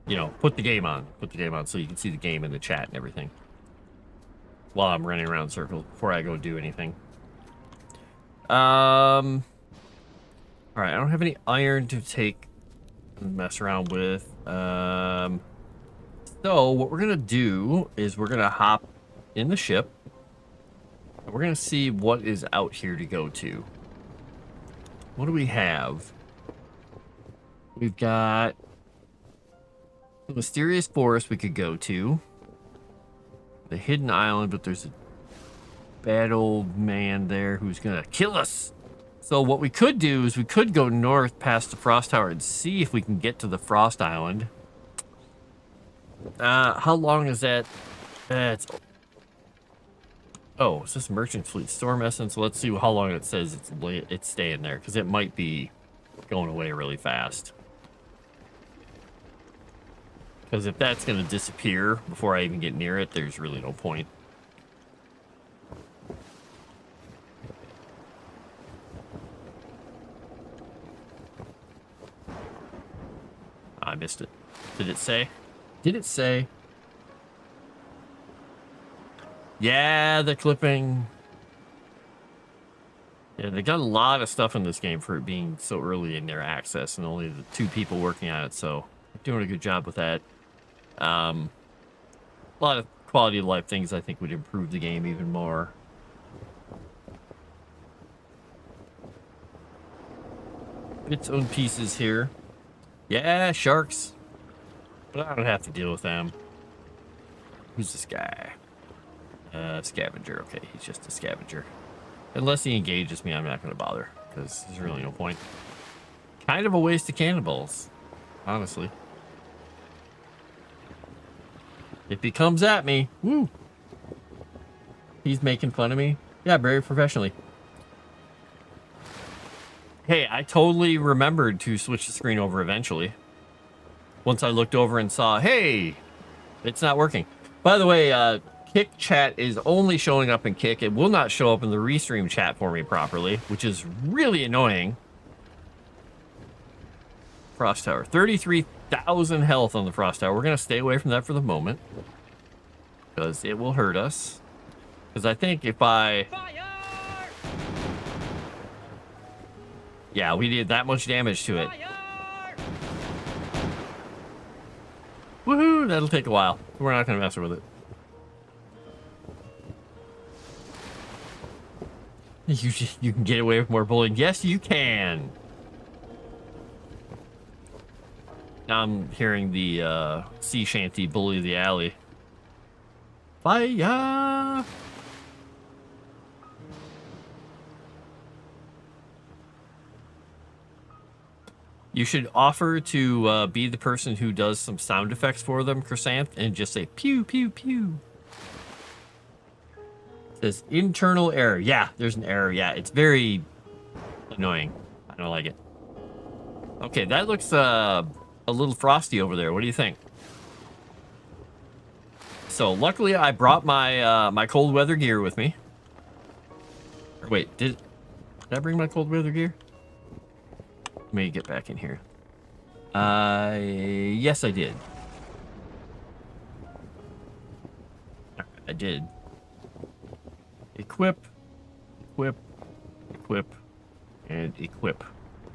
you know, put the game on. Put the game on so you can see the game in the chat and everything. While I'm running around circles before I go do anything. Alright, I don't have any iron to take and mess around with. So what we're gonna do is we're gonna hop in the ship. And we're gonna see what is out here to go to. What do we have? We've got the mysterious forest we could go to. The hidden island, but there's a bad old man there who's gonna kill us. So what we could do is we could go north past the Frost Tower and see if we can get to the Frost Island. How long is that? Oh, is this Merchant Fleet Storm Essence? Let's see how long it says it's staying there, because it might be going away really fast. Because if that's going to disappear before I even get near it, there's really no point. I missed it. Did it say? Did it say? Yeah, the clipping. Yeah, they got a lot of stuff in this game for it being so early in their access and only the 2 people working on it, so doing a good job with that. A lot of quality of life things I think would improve the game even more. Its own pieces here. Yeah, sharks. But I don't have to deal with them. Who's this guy? Scavenger. Okay, he's just a scavenger. Unless he engages me, I'm not going to bother, because there's really no point. Kind of a waste of cannonballs, honestly. If he comes at me, woo! He's making fun of me. Yeah, very professionally. Hey, I totally remembered to switch the screen over eventually. Once I looked over and saw, hey, it's not working. By the way, Kick chat is only showing up in Kick. It will not show up in the Restream chat for me properly, which is really annoying. Frost Tower. 33,000 health on the Frost Tower. We're going to stay away from that for the moment, because it will hurt us. Because I think if I... Fire! Yeah, we did that much damage to it. Fire! Woohoo! That'll take a while. We're not going to mess with it. You can get away with more bullying. Yes, you can. Now I'm hearing the sea shanty bully the alley. Fire! You should offer to be the person who does some sound effects for them, Chrysanth, and just say pew, pew, pew. It says internal error. Yeah, there's an error. Yeah, it's very annoying. I don't like it. Okay, that looks a little frosty over there. What do you think? So luckily I brought my my cold weather gear with me. Or wait, did I bring my cold weather gear? Let me get back in here. Yes, I did. I did. Equip, equip, equip, and equip.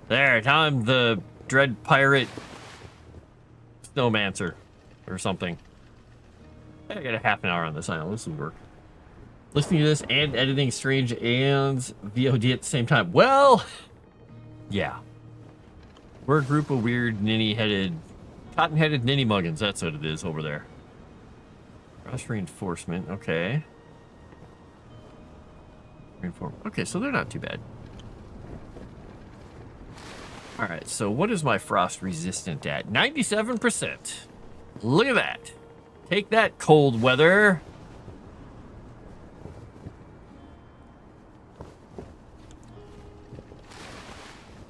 There, now I'm the Dread Pirate Snowmancer or something. I got a half an hour on this island. This will work. Listening to this and editing Strange and VOD at the same time. Well, yeah. We're a group of weird ninny-headed, cotton-headed ninny-muggins. That's what it is over there. Cross reinforcement. Okay. Okay, so they're not too bad. All right, so what is my frost resistant at? 97%. Look at that. Take that, cold weather.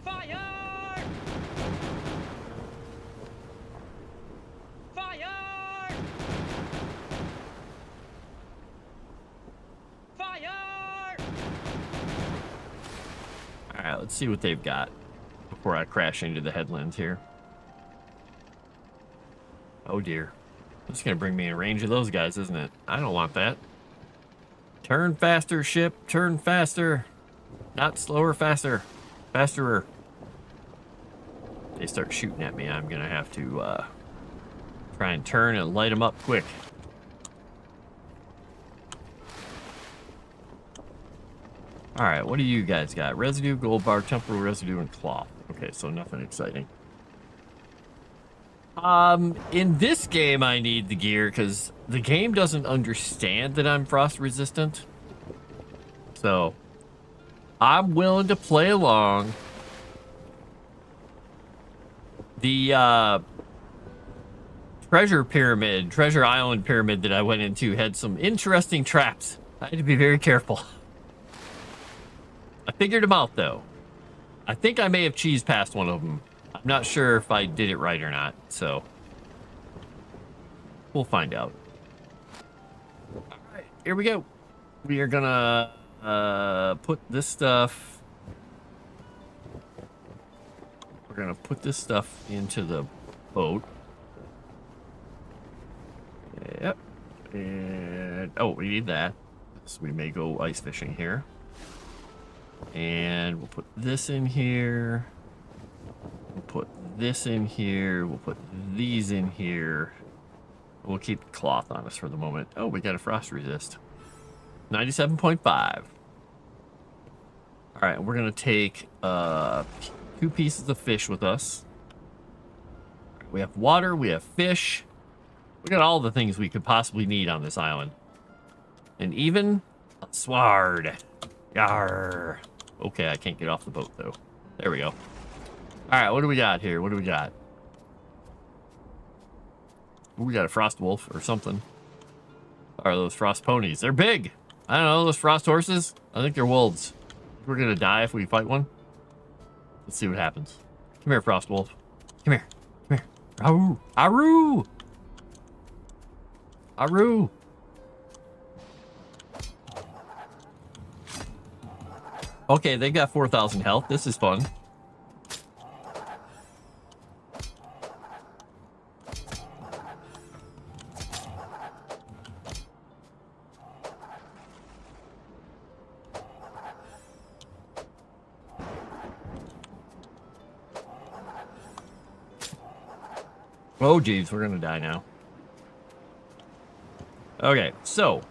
Fire! Fire! Fire! All right, let's see what they've got before I crash into the headlands here. Oh dear. It's gonna bring me in range of those guys, isn't it? I don't want that. Turn faster, ship. Turn faster. Not slower, faster. Fasterer. They start shooting at me. I'm gonna have to try and turn and light them up quick. All right, what do you guys got? Residue, gold bar, temporal residue, and cloth. Okay, so nothing exciting. In this game, I need the gear because the game doesn't understand that I'm frost resistant. So, I'm willing to play along. The treasure island pyramid that I went into had some interesting traps. I had to be very careful. I figured them out though. I think I may have cheesed past one of them. I'm not sure if I did it right or not, so we'll find out. All right, here we go. We are gonna put this stuff. We're gonna put this stuff into the boat. Yep. And oh, we need that. So we may go ice fishing here. And we'll put this in here. We'll put this in here. We'll put these in here. We'll keep the cloth on us for the moment. Oh, we got a frost resist. 97.5. All right, we're going to take 2 pieces of fish with us. We have water. We have fish. We got all the things we could possibly need on this island. And even a sword. Yarr. Okay, I can't get off the boat, though. There we go. All right, what do we got here? What do we got? Ooh, we got a frost wolf or something. Or those frost ponies. They're big. I don't know, those frost horses. I think they're wolves. We're going to die if we fight one. Let's see what happens. Come here, frost wolf. Come here. Come here. Aru. Aru. Aru. Okay, they got 4,000 health. This is fun. Oh, geez, we're gonna die now. Okay, so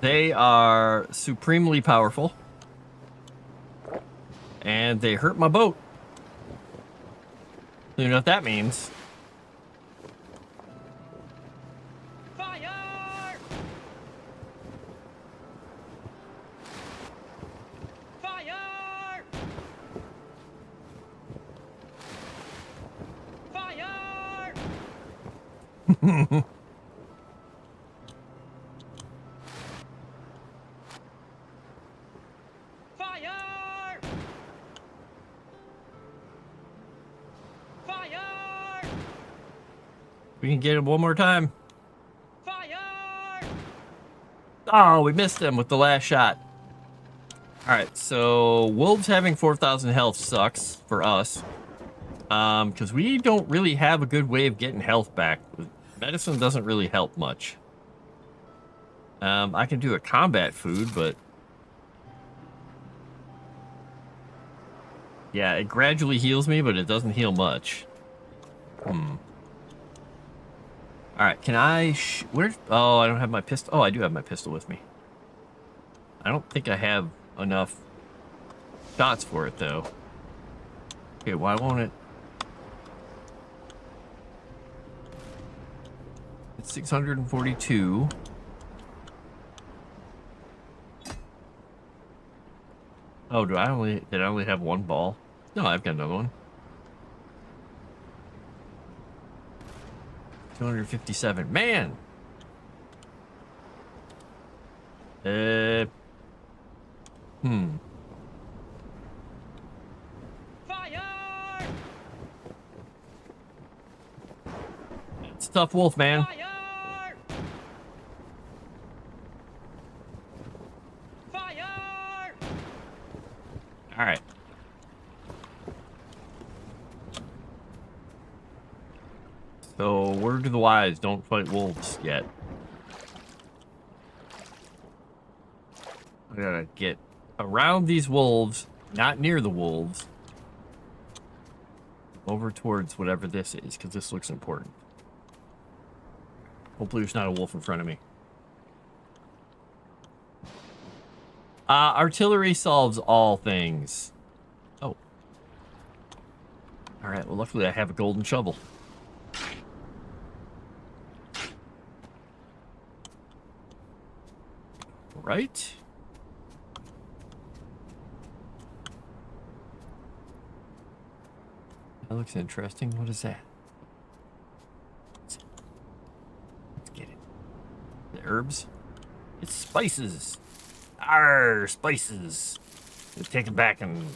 they are supremely powerful. And they hurt my boat. You know what that means? Fire! Fire! Fire! Fire! Fire! We can get it one more time. Fire! Oh, we missed him with the last shot. All right, so wolves having 4,000 health sucks for us. Because we don't really have a good way of getting health back. Medicine doesn't really help much. I can do a combat food, but yeah, it gradually heals me, but it doesn't heal much. All right, can I? Where? Oh, I don't have my pistol. Oh, I do have my pistol with me. I don't think I have enough shots for it though. Okay, why won't it? It's 642. Oh, did I only have one ball? No, I've got another one. 257. Man. Fire! It's a tough wolf, man. Fire! Fire! All right. So, word to the wise, don't fight wolves yet. I gotta get around these wolves, not near the wolves. Over towards whatever this is, because this looks important. Hopefully there's not a wolf in front of me. Artillery solves all things. Oh. Alright, well luckily I have a golden shovel. Right? That looks interesting. What is that? Let's get it. The herbs? It's spices. Arr, spices. Let's take it back and...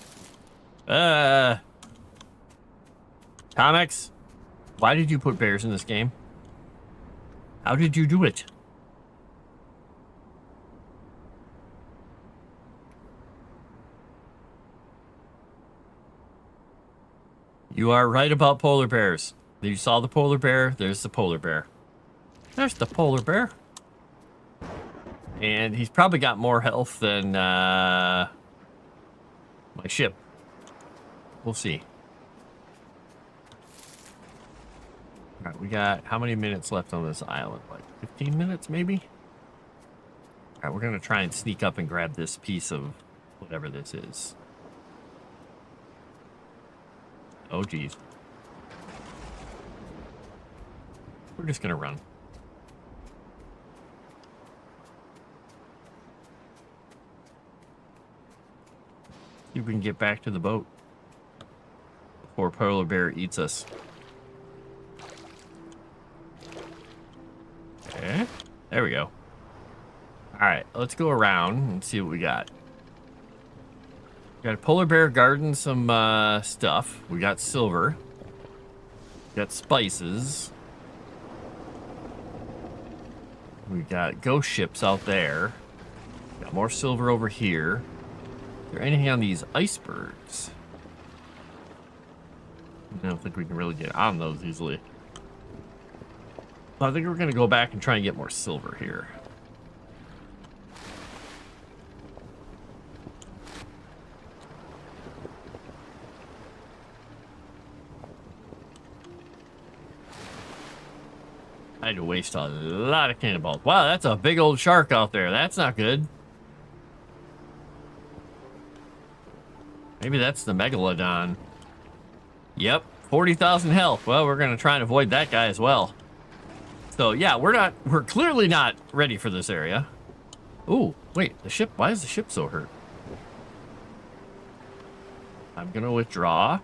Comics? Why did you put bears in this game? How did you do it? You are right about polar bears. You saw the polar bear. There's the polar bear. There's the polar bear. And he's probably got more health than my ship. We'll see. All right, we got how many minutes left on this island? Like 15 minutes, maybe? All right, we're going to try and sneak up and grab this piece of whatever this is. Oh, geez. We're just going to run. See if we can get back to the boat before polar bear eats us. Okay, there we go. All right, let's go around and see what we got. Got a polar bear guarding some stuff. We got silver. We got spices. We got ghost ships out there. Got more silver over here. Is there anything on these icebergs? I don't think we can really get on those easily. Well, I think we're going to go back and try and get more silver here. I had to waste a lot of cannonballs. Wow, that's a big old shark out there. That's not good. Maybe that's the Megalodon. Yep, 40,000 health. Well, we're going to try and avoid that guy as well. So, yeah, we're clearly not ready for this area. Ooh, wait, the ship, why is the ship so hurt? I'm going to withdraw.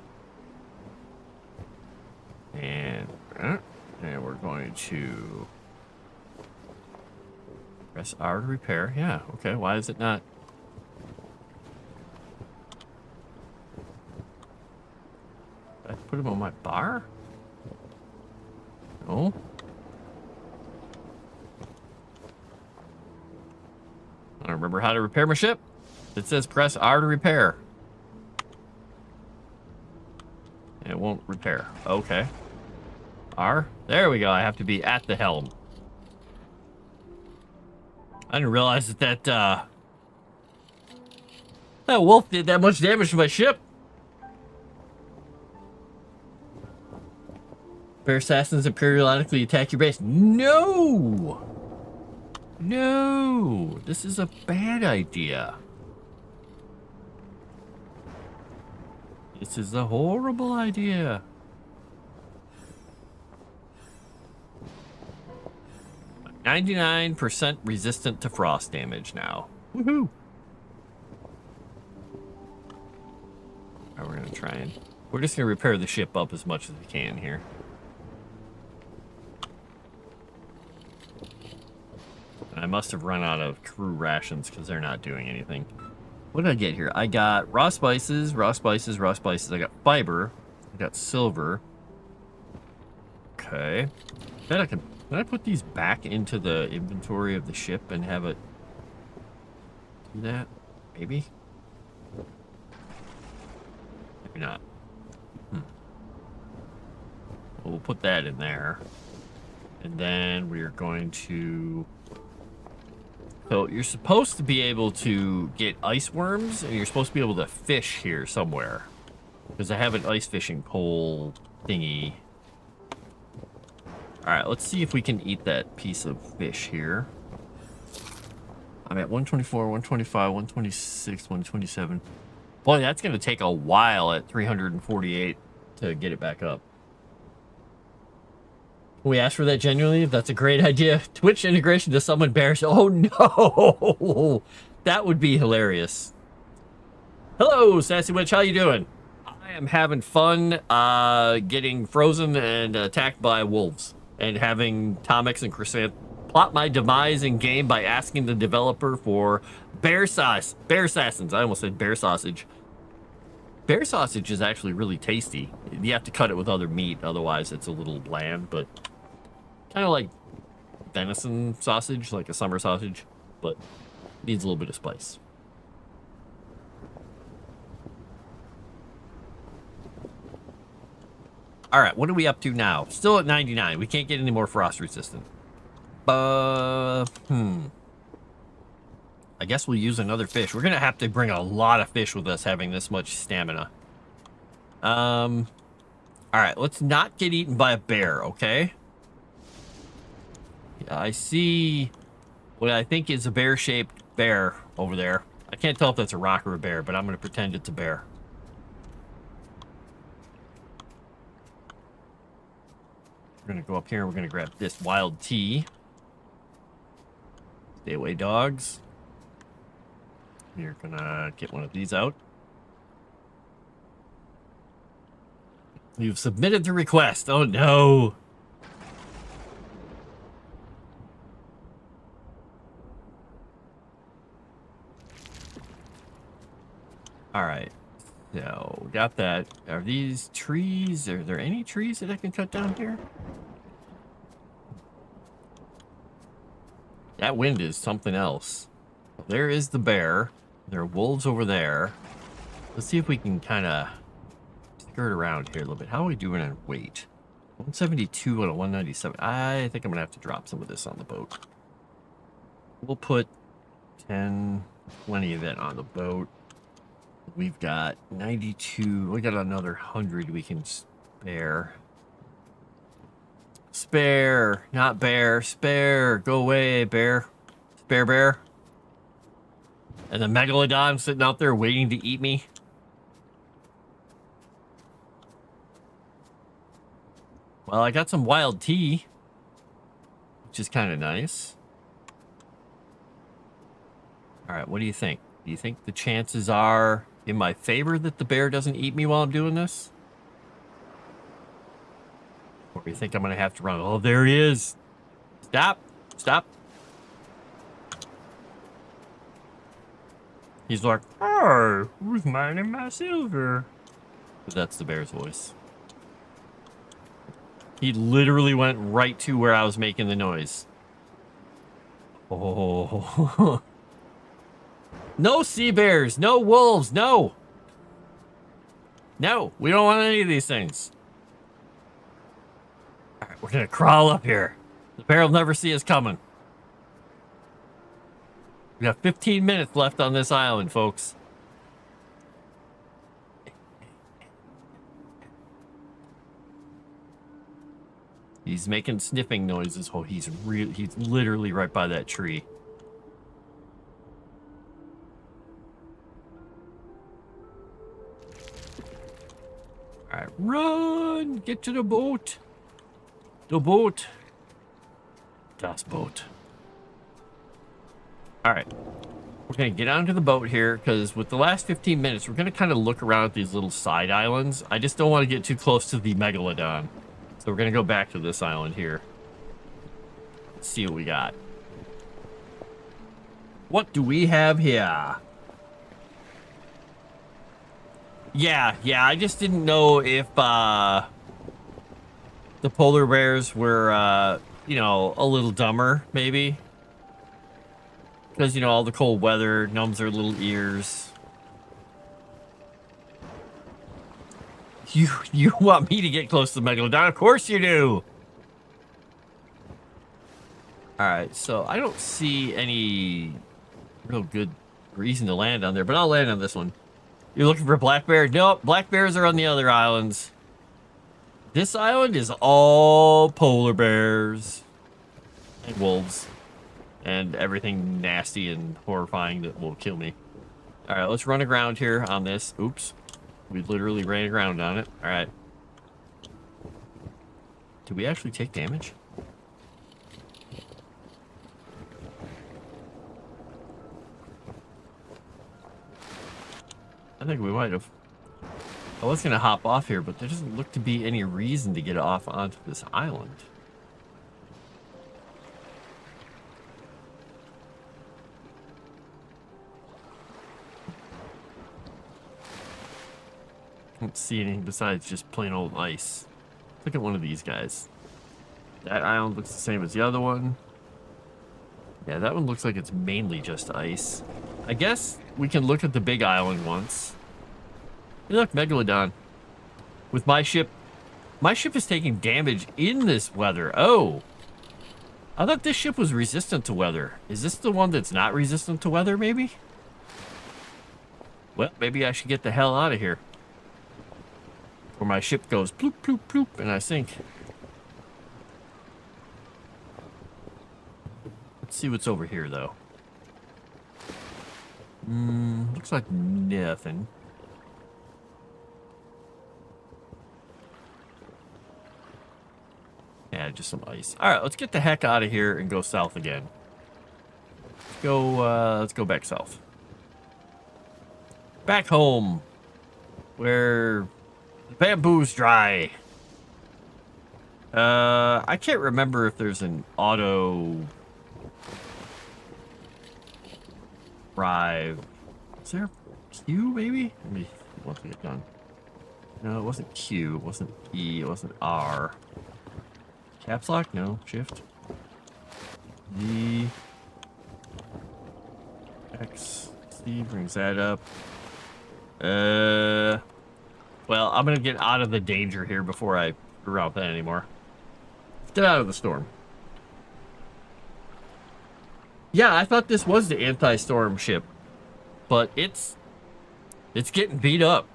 And we're going to press R to repair. Yeah, okay, why is it not? Did I put him on my bar? No. I don't remember how to repair my ship. It says press R to repair. And it won't repair. Okay. R. There we go. I have to be at the helm. I didn't realize that that wolf did that much damage to my ship. Bear assassins that periodically attack your base. No! No! This is a bad idea. This is a horrible idea. I'm 99% resistant to frost damage now. Woohoo! Alright, we're gonna try and... We're just gonna repair the ship up as much as we can here. I must have run out of crew rations because they're not doing anything. What did I get here? I got raw spices, raw spices, raw spices. I got fiber. I got silver. Okay. Then I can I put these back into the inventory of the ship and have it do that? Maybe? Maybe not. Oh, put that in there. And then we're going to... So you're supposed to be able to get ice worms, and you're supposed to be able to fish here somewhere. Because I have an ice fishing pole thingy. Alright, let's see if we can eat that piece of fish here. I'm at 124, 125, 126, 127. Boy, that's going to take a while at 348 to get it back up. Can we ask for that genuinely? That's a great idea. Twitch integration to summon bears. Oh no! That would be hilarious. Hello, Sassy Witch. How you doing? I am having fun getting frozen and attacked by wolves. And having Tomix and Crescent plot my demise in game by asking the developer for bear sauce. Bear assassins. I almost said bear sausage. Bear sausage is actually really tasty. You have to cut it with other meat, otherwise it's a little bland, but kind of like venison sausage, like a summer sausage, but needs a little bit of spice. All right, what are we up to now? Still at 99. We can't get any more frost resistant. I guess we'll use another fish. We're gonna have to bring a lot of fish with us having this much stamina. All right, let's not get eaten by a bear, okay? I see what I think is a bear-shaped bear over there. I can't tell if that's a rock or a bear, but I'm gonna pretend it's a bear. We're gonna go up here. We're gonna grab this wild tea. Stay away, dogs. You're gonna get one of these out. You've submitted the request. Oh no. All right. So, we got that. Are these trees? Are there any trees that I can cut down here? That wind is something else. There is the bear. There are wolves over there. Let's see if we can kind of skirt around here a little bit. How are we doing on weight? 172 out of 197. I think I'm going to have to drop some of this on the boat. We'll put 10, 20 of that on the boat. We've got 92. We got another 100 we can spare. Spare, not bear. Spare. Go away, bear. Spare bear. And the megalodon sitting out there waiting to eat me. Well, I got some wild tea, which is kind of nice. All right, what do you think? Do you think the chances are in my favor that the bear doesn't eat me while I'm doing this? Or do you think I'm going to have to run? Oh, there he is. Stop. Stop. He's like, oh, who's mining my silver? That's the bear's voice. He literally went right to where I was making the noise. Oh. No sea bears, no wolves, no. No, we don't want any of these things. All right, we're gonna crawl up here. The bear will never see us coming. We got 15 minutes left on this island, folks. He's making sniffing noises. Oh, he's literally right by that tree. All right, run! Get to the boat. The boat. Das Boot. All right, we're gonna get onto the boat here because with the last 15 minutes, we're gonna kind of look around at these little side islands. I just don't want to get too close to the megalodon. So we're going to go back to this island here. Let's see what we got. What do we have here? Yeah, I just didn't know if the polar bears were, you know, a little dumber, maybe. Because, you know, all the cold weather numbs their little ears. You want me to get close to the Megalodon? Of course you do. All right, so I don't see any real good reason to land on there, but I'll land on this one. You're looking for black bear? Nope, black bears are on the other islands. This island is all polar bears and wolves and everything nasty and horrifying that will kill me. All right, let's run aground here on this. Oops, we literally ran aground on it. All right. Did we actually take damage? I think we might have. I was gonna hop off here, but there doesn't look to be any reason to get off onto this island. I don't see anything besides just plain old ice. Look at one of these guys. That island looks the same as the other one. Yeah, that one looks like it's mainly just ice. I guess we can look at the big island once. Hey, look, Megalodon. With my ship is taking damage in this weather. Oh. I thought this ship was resistant to weather. Is this the one that's not resistant to weather, maybe? Well, maybe I should get the hell out of here. Where my ship goes ploop, ploop, ploop, and I sink. Let's see what's over here, though. Looks like nothing. Yeah, just some ice. All right, let's get the heck out of here and go south again. Let's go back south. Back home, where the bamboo's dry. I can't remember if there's an auto drive. Is there Q, maybe? Let me once we get done. No, it wasn't Q. It wasn't E. It wasn't R. Caps lock? No. Shift. D. X. C brings that up. Well, I'm gonna get out of the danger here before I route that anymore. Get out of the storm. Yeah, I thought this was the anti-storm ship, but it's getting beat up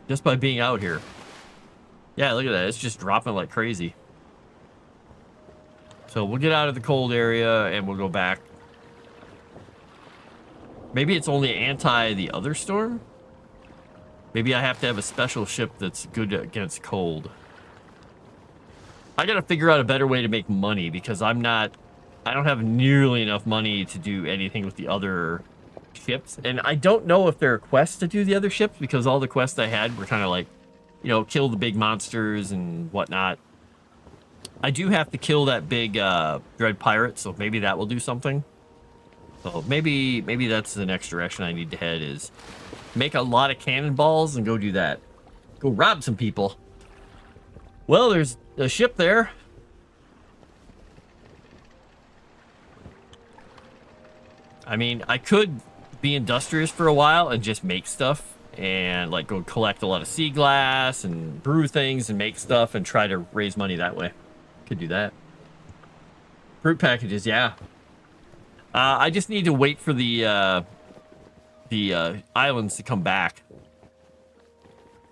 just by being out here. Yeah, look at that. It's just dropping like crazy. So we'll get out of the cold area and we'll go back. Maybe it's only anti the other storm? Maybe I have to have a special ship that's good against cold. I gotta figure out a better way to make money because I don't have nearly enough money to do anything with the other ships. And I don't know if there are quests to do the other ships because all the quests I had were kind of like, you know, kill the big monsters and whatnot. I do have to kill that big dread pirate, so maybe that will do something. So maybe that's the next direction I need to head is make a lot of cannonballs and go do that. Go rob some people. Well, there's a ship there. I mean, I could be industrious for a while and just make stuff and like go collect a lot of sea glass and brew things and make stuff and try to raise money that way. Could do that. Fruit packages, yeah. I just need to wait for the islands to come back.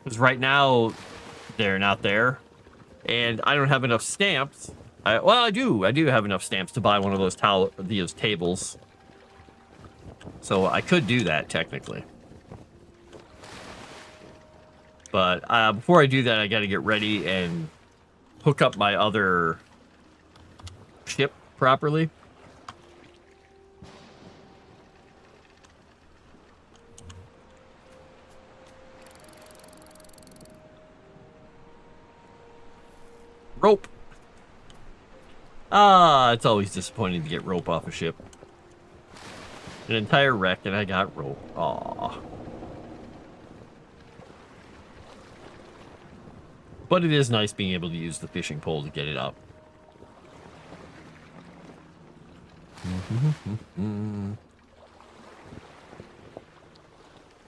Because right now, they're not there. And I don't have enough stamps. Well, I do have enough stamps to buy one of those tables. So I could do that, technically. But before I do that, I got to get ready and hook up my other ship properly. Rope. It's always disappointing to get rope off a ship. An entire wreck and I got rope. Aw. But it is nice being able to use the fishing pole to get it up.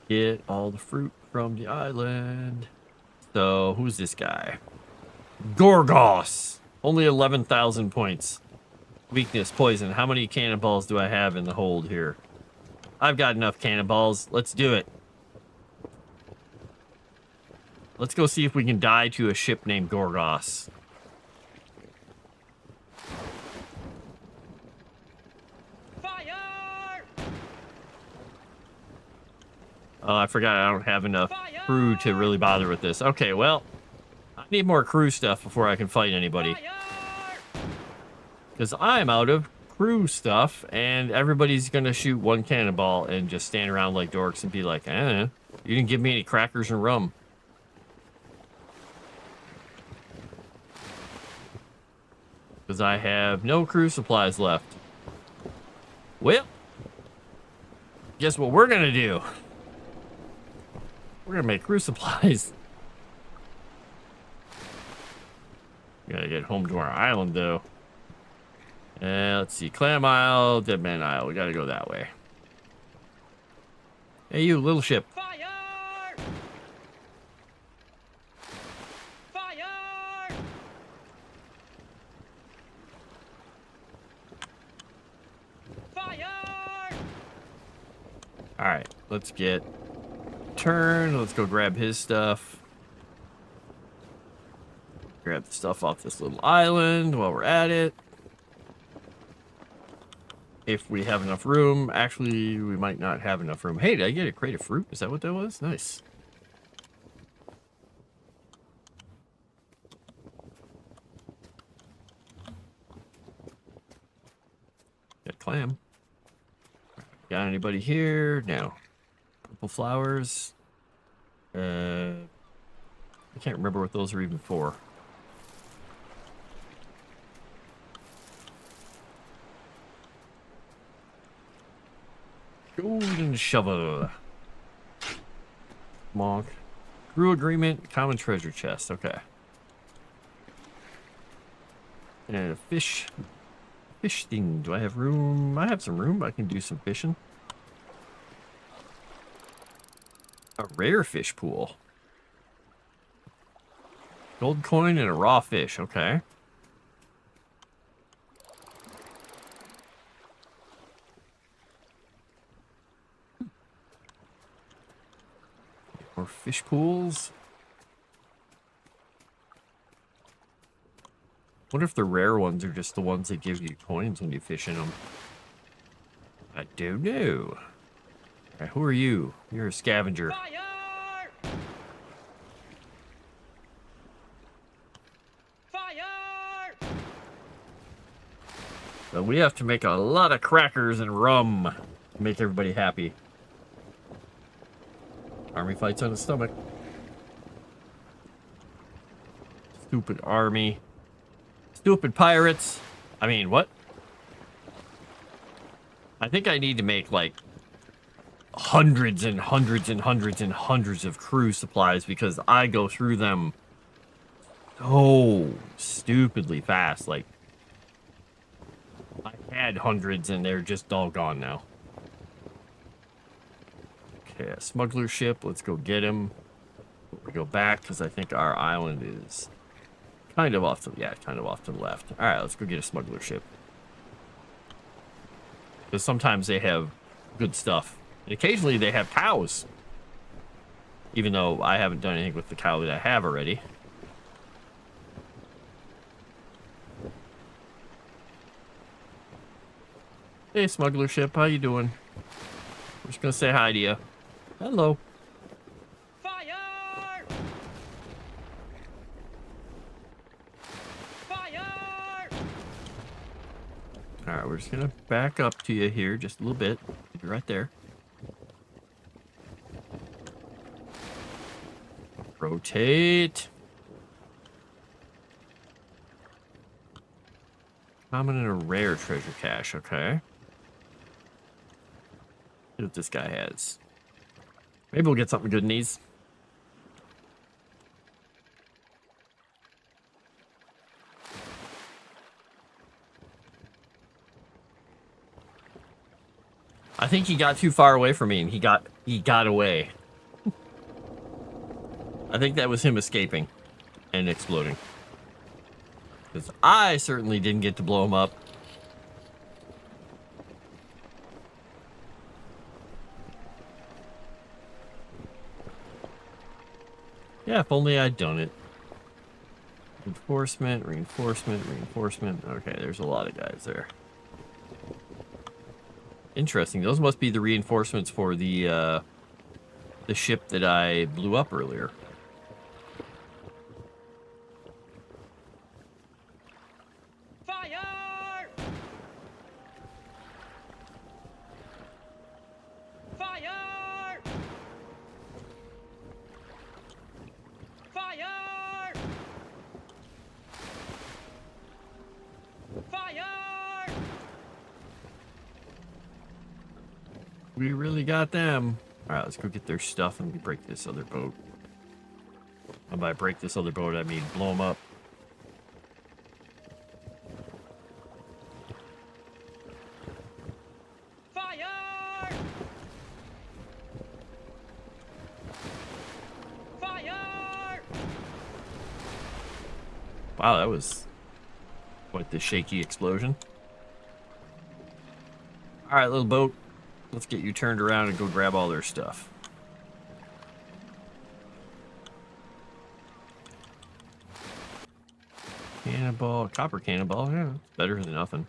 Get all the fruit from the island. So, who's this guy? Gorgos! Only 11,000 points. Weakness, poison. How many cannonballs do I have in the hold here? I've got enough cannonballs. Let's do it. Let's go see if we can die to a ship named Gorgos. Fire! Oh, I forgot I don't have enough crew to really bother with this. Okay, well, I need more crew stuff before I can fight anybody. Fire! Because I'm out of crew stuff, and everybody's going to shoot one cannonball and just stand around like dorks and be like, you didn't give me any crackers and rum. Because I have no crew supplies left. Well, guess what we're going to do? We're going to make crew supplies. Gotta get home to our island, though. Let's see. Clam Isle, Dead Man Isle. We gotta go that way. Hey, you, little ship. Fire! Fire! Fire! Alright, let's get turn. Let's go grab his stuff. Grab the stuff off this little island while we're at it. If we have enough room. Actually, we might not have enough room. Hey, did I get a crate of fruit? Is that what that was? Nice. Got clam. Got anybody here? No. Purple flowers. I can't remember what those are even for. Golden shovel. Monk. Crew agreement. Common treasure chest. Okay. And a fish. Fish thing. Do I have room? I have some room. I can do some fishing. A rare fish pool. Gold coin and a raw fish. Okay. More fish pools. Wonder if the rare ones are just the ones that give you coins when you fish in them. I don't know. Alright, who are you? You're a scavenger. Fire! Fire! So we have to make a lot of crackers and rum to make everybody happy. Army fights on the stomach. Stupid army. Stupid pirates. I mean, what? I think I need to make like hundreds and hundreds and hundreds and hundreds of crew supplies because I go through them so stupidly fast. Like, I had hundreds and they're just all gone now. Okay, a smuggler ship. Let's go get him. We go back because I think our island is kind of off to the left. All right, let's go get a smuggler ship. Because sometimes they have good stuff. And occasionally they have cows. Even though I haven't done anything with the cow that I have already. Hey, smuggler ship, how you doing? I'm just gonna say hi to you. Hello. Fire! Fire! Alright, we're just gonna back up to you here just a little bit. You're right there. Rotate. Common and a rare treasure cache, okay. See what this guy has. Maybe we'll get something good in these. I think he got too far away from me and he got away. I think that was him escaping and exploding. Because I certainly didn't get to blow him up. Yeah, if only I'd done it. Reinforcement, reinforcement, reinforcement. Okay, there's a lot of guys there. Interesting. Those must be the reinforcements for the ship that I blew up earlier. Fire! Fire! Fire! Fire! We really got them. All right, let's go get their stuff and break this other boat. And by break this other boat, I mean blow them up. Fire! Fire! Wow, that was quite the shaky explosion. All right, little boat. Let's get you turned around and go grab all their stuff. Cannonball, copper cannonball. Yeah, it's better than nothing.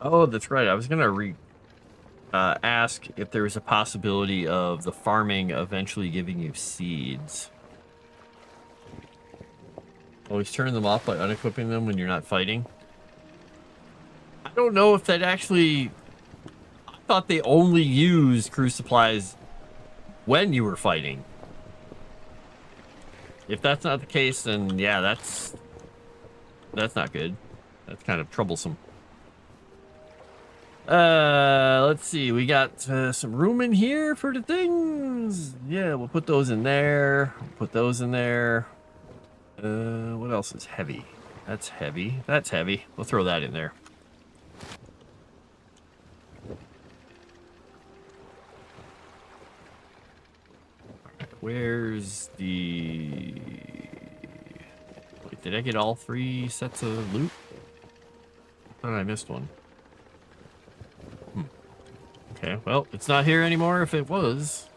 Oh, that's right. I was gonna ask if there was a possibility of the farming eventually giving you seeds. Always turn them off by unequipping them when you're not fighting. I don't know if that actually... I thought they only used crew supplies when you were fighting. If that's not the case, then yeah, that's not good. That's kind of troublesome. Let's see. We got some room in here for the things. Yeah, we'll put those in there. Put those in there. What else is heavy? That's heavy. That's heavy. We'll throw that in there. Where's the... Wait, did I get all 3 sets of loot? I thought I missed one. Okay, well, it's not here anymore if it was.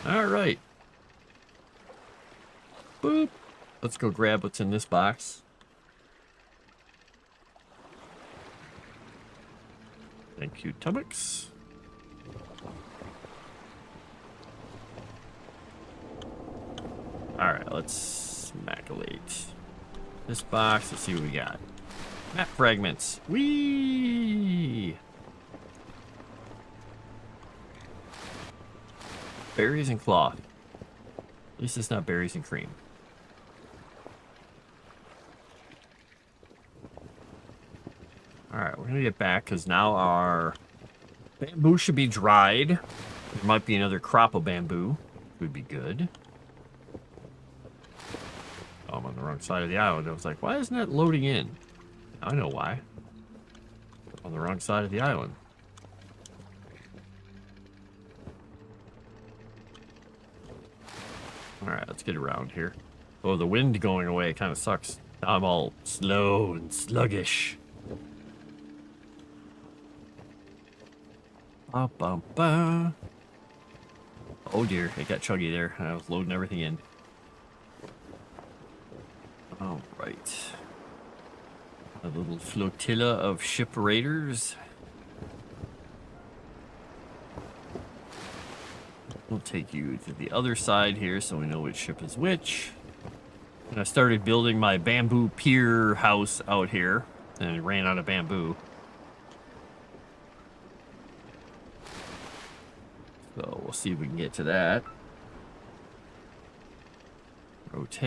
All right. Boop. Let's go grab what's in this box. Thank you, Tubbox. All right, let's smaculate this box. Let's see what we got. Map fragments. Whee! Berries and cloth. At least it's not berries and cream. Alright, we're gonna get back because now our bamboo should be dried. There might be another crop of bamboo. Would be good. Oh, I'm on the wrong side of the island. I was like, why isn't that loading in? I know why. On the wrong side of the island. Alright, let's get around here. Oh, the wind going away kind of sucks. I'm all slow and sluggish. Ba, ba, ba. Oh dear, it got chuggy there. I was loading everything in. Alright. A little flotilla of ship raiders. We'll take you to the other side here so we know which ship is which. And I started building my bamboo pier house out here and it ran out of bamboo. So we'll see if we can get to that. Rotate.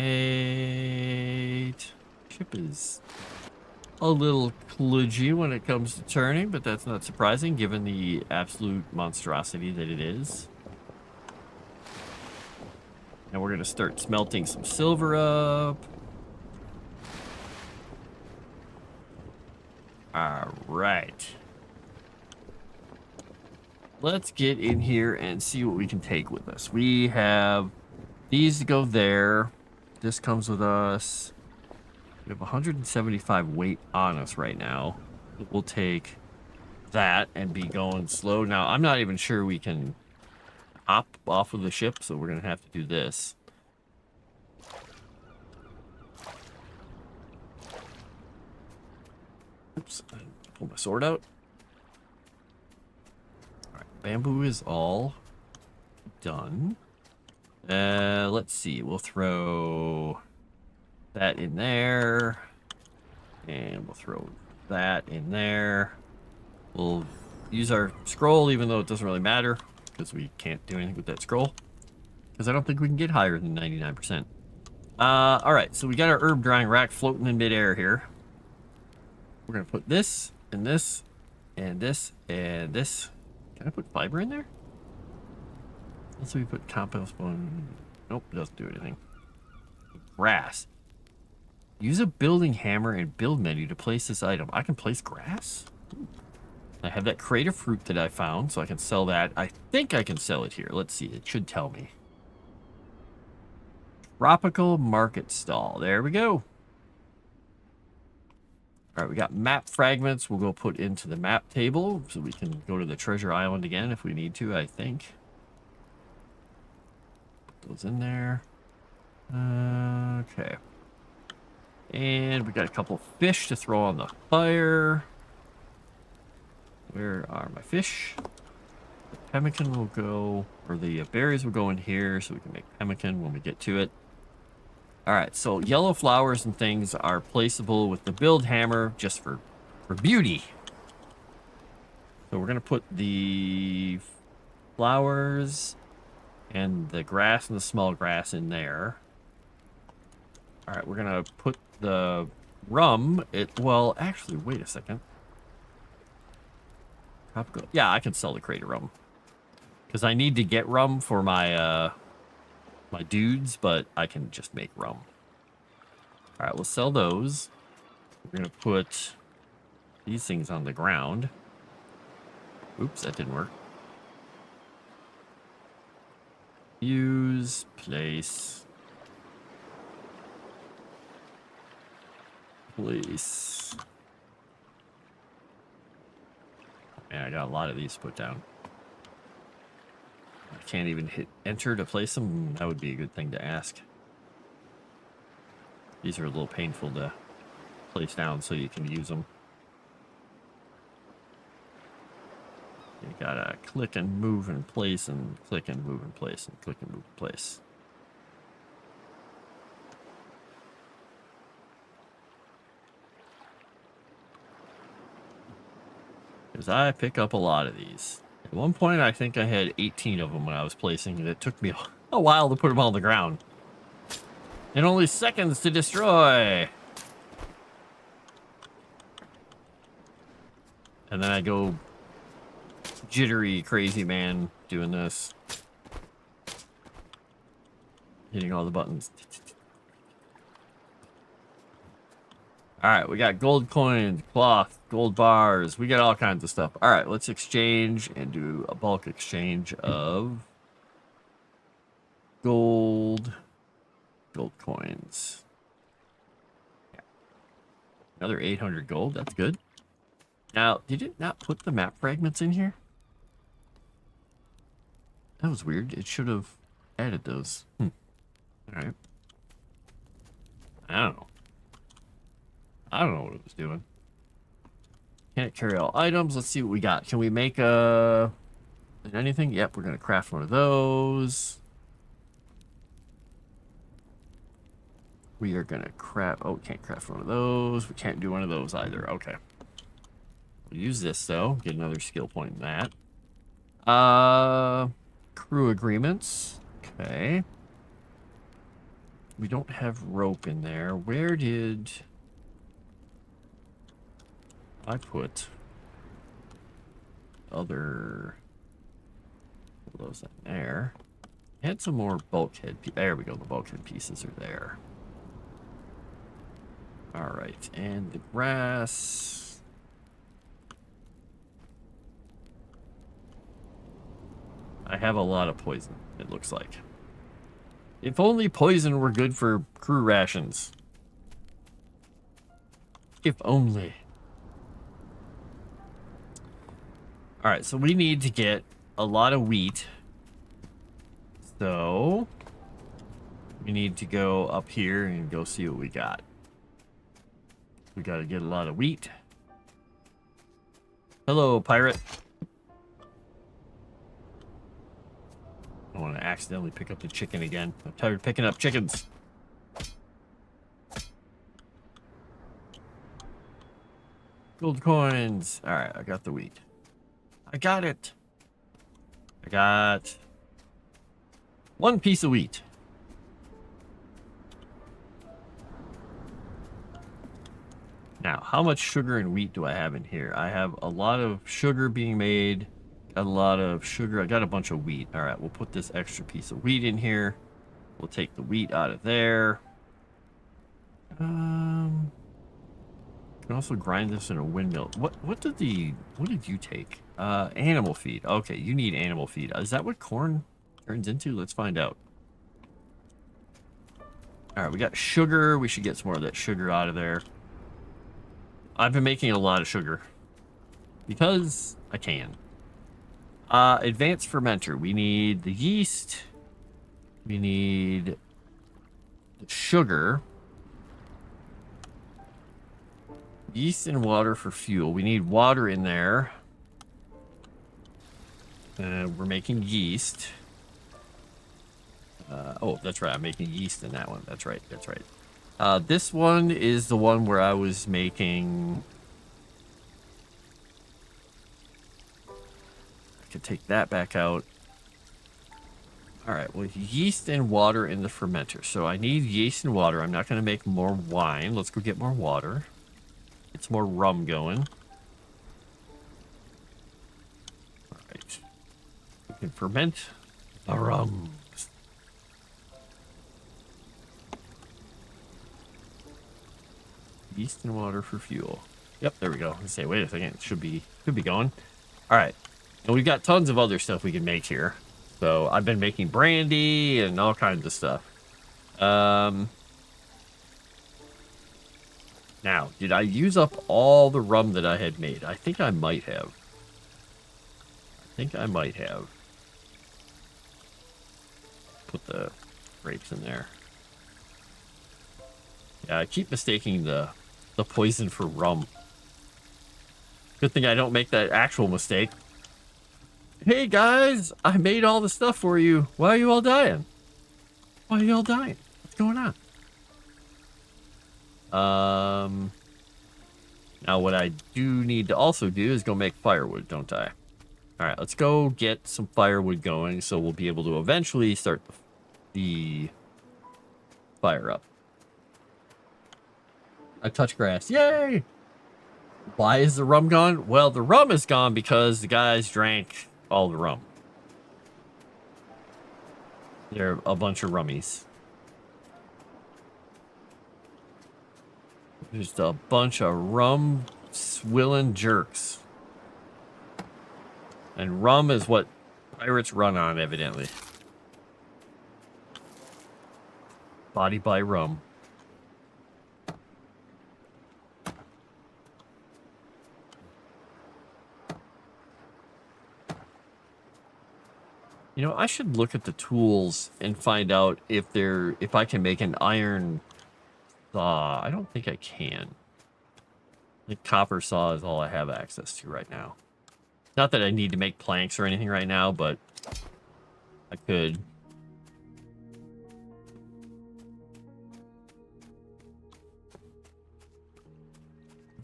Ship is a little kludgy when it comes to turning, but that's not surprising given the absolute monstrosity that it is. Now we're going to start smelting some silver up. All right. Let's get in here and see what we can take with us. We have these to go there. This comes with us. We have 175 weight on us right now. We'll take that and be going slow. Now, I'm not even sure we can hop off of the ship, so we're going to have to do this. Oops, I pull my sword out. All right, bamboo is all done. Let's see. We'll throw that in there. And we'll throw that in there. We'll use our scroll, even though it doesn't really matter, because we can't do anything with that scroll. Because I don't think we can get higher than 99%. Alright, so we got our herb drying rack floating in midair here. We're going to put this, and this, and this, and this. Can I put fiber in there? Let's see, we put compost bone. Nope, it doesn't do anything. Grass. Use a building hammer and build menu to place this item. I can place grass? Ooh. I have that crate of fruit that I found, so I can sell that. I think I can sell it here. Let's see. It should tell me. Tropical market stall. There we go. All right, we got map fragments. We'll go put into the map table so we can go to the treasure island again if we need to, I think. Put those in there. Okay. And we got a couple fish to throw on the fire. Where are my fish? The pemmican will go, or the berries will go in here so we can make pemmican when we get to it. All right, so yellow flowers and things are placeable with the build hammer just for beauty. So we're gonna put the flowers and the grass and the small grass in there. All right, we're gonna put the rum. Well, actually, wait a second. Yeah, I can sell the crate of rum because I need to get rum for my my dudes, but I can just make rum. All right, we'll sell those. We're gonna put these things on the ground. Oops, that didn't work. Use, place. Place. Man, I got a lot of these put down. I can't even hit enter to place them. That would be a good thing to ask. These are a little painful to place down so you can use them. You gotta click and move in place and click and move in place and click and move in place. Because I pick up a lot of these. At one point, I think I had 18 of them when I was placing, and it took me a while to put them on the ground. And only seconds to destroy. And then I go jittery, crazy man doing this. Hitting all the buttons. All right, we got gold coins, cloth, gold bars. We got all kinds of stuff. All right, let's exchange and do a bulk exchange of gold coins. Yeah. Another 800 gold. That's good. Now, did it not put the map fragments in here? That was weird. It should have added those. All right. I don't know what it was doing. Can't carry all items. Let's see what we got. Can we make anything? Yep, we're gonna craft one of those. We are gonna craft. Oh, can't craft one of those. We can't do one of those either. Okay. We'll use this though. Get another skill point in that. Crew agreements. Okay. we don't have rope in there. Where did I put other those in there? Had some more bulkhead. There we go. The bulkhead pieces are there. All right, and the grass. I have a lot of poison, it looks like. If only poison were good for crew rations. If only. All right, so we need to get a lot of wheat. So we need to go up here and go see what we got. We got to get a lot of wheat. Hello, pirate. I don't want to accidentally pick up the chicken again. I'm tired of picking up chickens. Gold coins. All right, I got the wheat. I got it. I got one piece of wheat. Now, how much sugar and wheat do I have in here? I have a lot of sugar being made. Got a lot of sugar. I got a bunch of wheat. All right, we'll put this extra piece of wheat in here. We'll take the wheat out of there. Can also grind this in a windmill. What did you take? Animal feed. Okay, you need animal feed. Is that what corn turns into? Let's find out. All right, we got sugar. We should get some more of that sugar out of there. I've been making a lot of sugar because I can. Advanced fermenter. We need the yeast. We need the sugar. Yeast and water for fuel. We need water in there. We're making yeast. Oh, that's right. I'm making yeast in that one. That's right. That's right. This one is the one where I was making... I could take that back out. All right. Well, yeast and water in the fermenter. So I need yeast and water. I'm not going to make more wine. Let's go get more water. Get some more rum going. All right. We can ferment the rum. Yeast and water for fuel. Yep, there we go. Let's say, wait a second. It should be going. All right. And we've got tons of other stuff we can make here. So I've been making brandy and all kinds of stuff. Now, did I use up all the rum that I had made? I think I might have. Put the grapes in there. Yeah, I keep mistaking the poison for rum. Good thing I don't make that actual mistake. Hey guys, I made all the stuff for you. Why are you all dying? What's going on? Now what I do need to also do is go make firewood, don't I? All right, let's go get some firewood going so we'll be able to eventually start the fire up. I touch grass. Yay! Why is the rum gone? Well, the rum is gone because the guys drank all the rum. They're a bunch of rummies. Just a bunch of rum swilling jerks. And rum is what pirates run on, evidently. Body by rum. You know, I should look at the tools and find out if I can make an iron saw. I don't think I can. The copper saw is all I have access to right now. Not that I need to make planks or anything right now, but I could.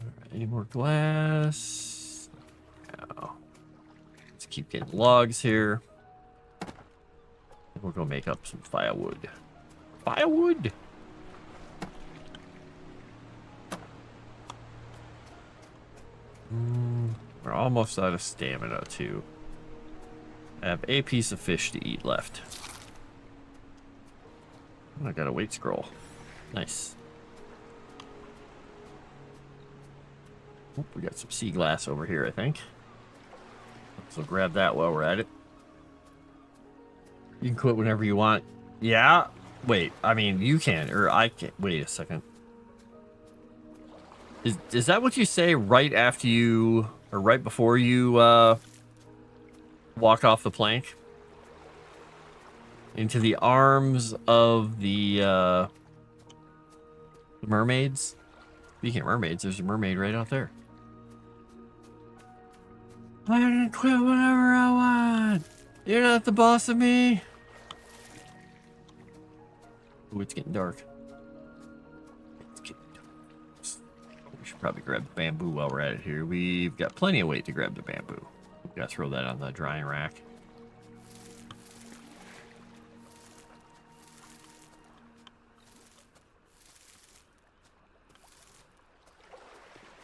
All right, any more glass? No. Let's keep getting logs here. We're gonna make up some firewood. Firewood? almost out of stamina, too. I have a piece of fish to eat left. Oh, I got a weight scroll. Nice. Oh, we got some sea glass over here, I think. So grab that while we're at it. You can quit whenever you want. Yeah? Wait, I mean, you can, or I can. Wait a second. Is that what you say right after you, or right before you walk off the plank? Into the arms of the mermaids? Speaking of mermaids, there's a mermaid right out there. I can quit whenever I want. You're not the boss of me. Ooh, it's getting dark. It's getting dark. We should probably grab the bamboo while we're at it here. We've got plenty of weight to grab the bamboo. We've got to throw that on the drying rack.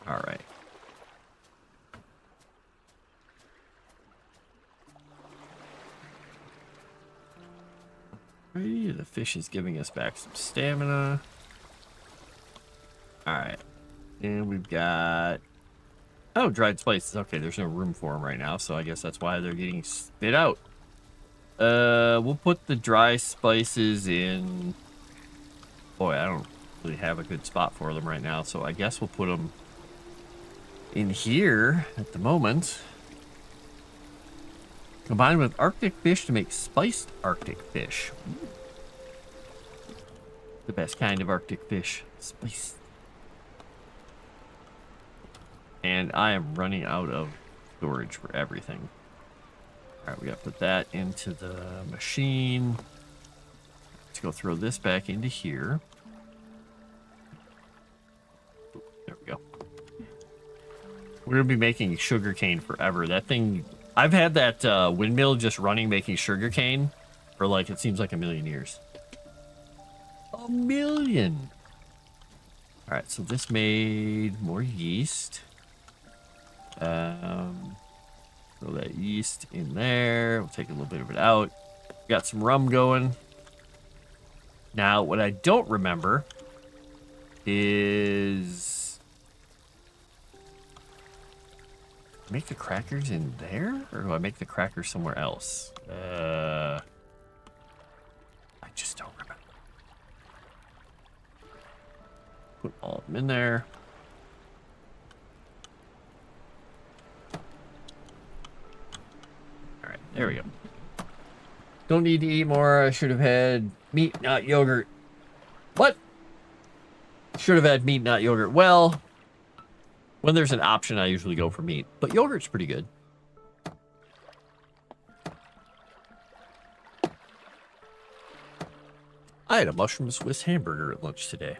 All right. Alrighty, the fish is giving us back some stamina. All right. And we've got... Oh, dried spices. Okay, there's no room for them right now, so I guess that's why they're getting spit out. We'll put the dry spices in... Boy, I don't really have a good spot for them right now, so I guess we'll put them in here at the moment. Combined with Arctic fish to make spiced Arctic fish. Ooh. The best kind of Arctic fish. Spiced. And I am running out of storage for everything. Alright, we gotta put that into the machine. Let's go throw this back into here. There we go. We're gonna be making sugarcane forever. That thing... I've had that windmill just running making sugarcane for like, it seems like a million years. A million! Alright, so this made more yeast. Throw that yeast in there. We'll take a little bit of it out. Got some rum going. Now, what I don't remember is... Make the crackers in there? Or do I make the crackers somewhere else? I just don't remember. Put all of them in there. Alright, there we go. Don't need to eat more. I should have had meat, not yogurt. What? Should have had meat, not yogurt. Well... When there's an option, I usually go for meat. But yogurt's pretty good. I had a mushroom Swiss hamburger at lunch today.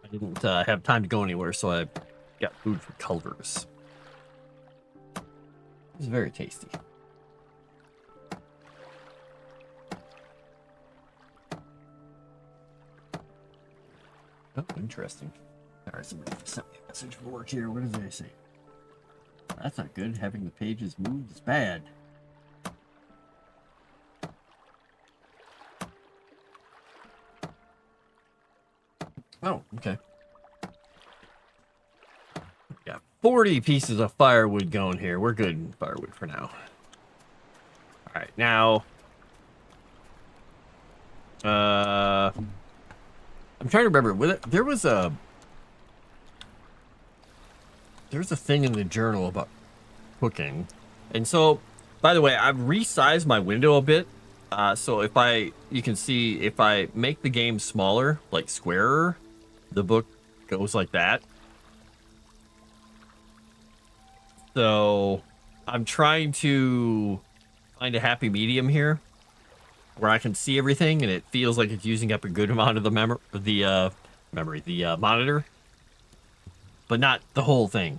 I didn't have time to go anywhere, so I got food from Culver's. It was very tasty. Oh, interesting. Alright, somebody sent me a message for work here. What does they say? That's not good. Having the pages moved is bad. Oh, okay. Got 40 pieces of firewood going here. We're good in firewood for now. Alright, now... I'm trying to remember. There was a thing in the journal about cooking. And so, by the way, I've resized my window a bit. So you can see if I make the game smaller, like squarer, the book goes like that. So I'm trying to find a happy medium here where I can see everything and it feels like it's using up a good amount of the monitor, but not the whole thing.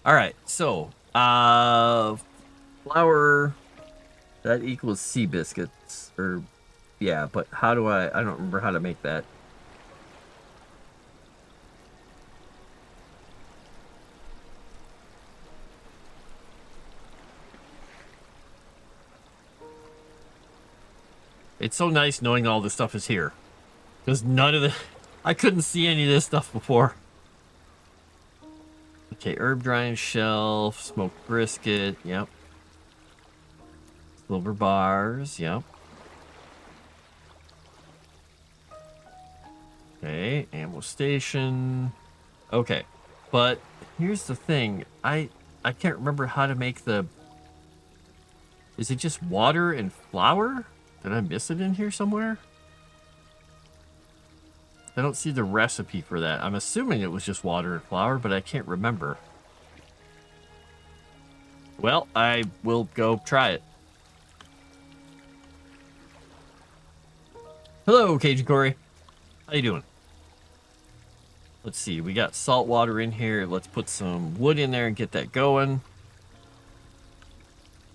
All right, so flour that equals sea biscuits, or yeah, but how do I don't remember how to make that. It's so nice knowing all this stuff is here. Because none of the... I couldn't see any of this stuff before. Okay, herb drying shelf, smoked brisket, yep. Silver bars, yep. Okay, ammo station. Okay, but here's the thing. I can't remember how to make the... Is it just water and flour? Did I miss it in here somewhere? I don't see the recipe for that. I'm assuming it was just water and flour, but I can't remember. Well, I will go try it. Hello, Cajun Corey. How you doing? Let's see. We got salt water in here. Let's put some wood in there and get that going.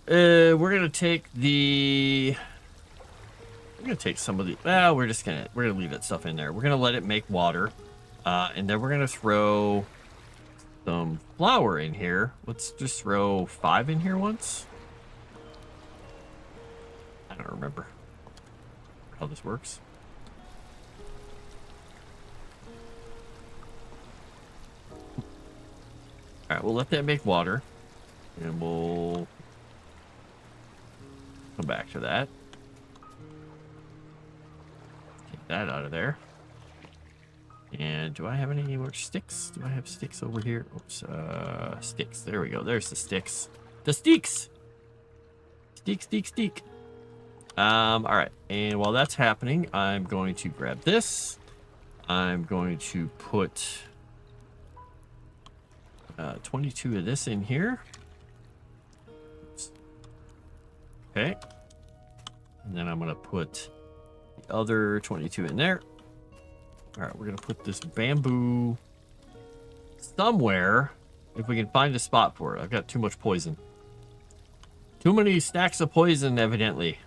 We're gonna take the... We're gonna take some of the... Well, we're gonna leave that stuff in there. We're gonna let it make water. And then we're gonna throw some flour in here. Let's just throw 5 in here once. I don't remember how this works. Alright, we'll let that make water. And we'll come back to that. Take that out of there. And do I have any more sticks? Do I have sticks over here? Oops, sticks. There we go. There's the sticks. The steaks! Steak. Alright. And while that's happening, I'm going to grab this. I'm going to put 22 of this in here. Oops. Okay. And then I'm going to put the other 22 in there. All right, we're going to put this bamboo somewhere if we can find a spot for it. I've got too much poison. Too many stacks of poison, evidently.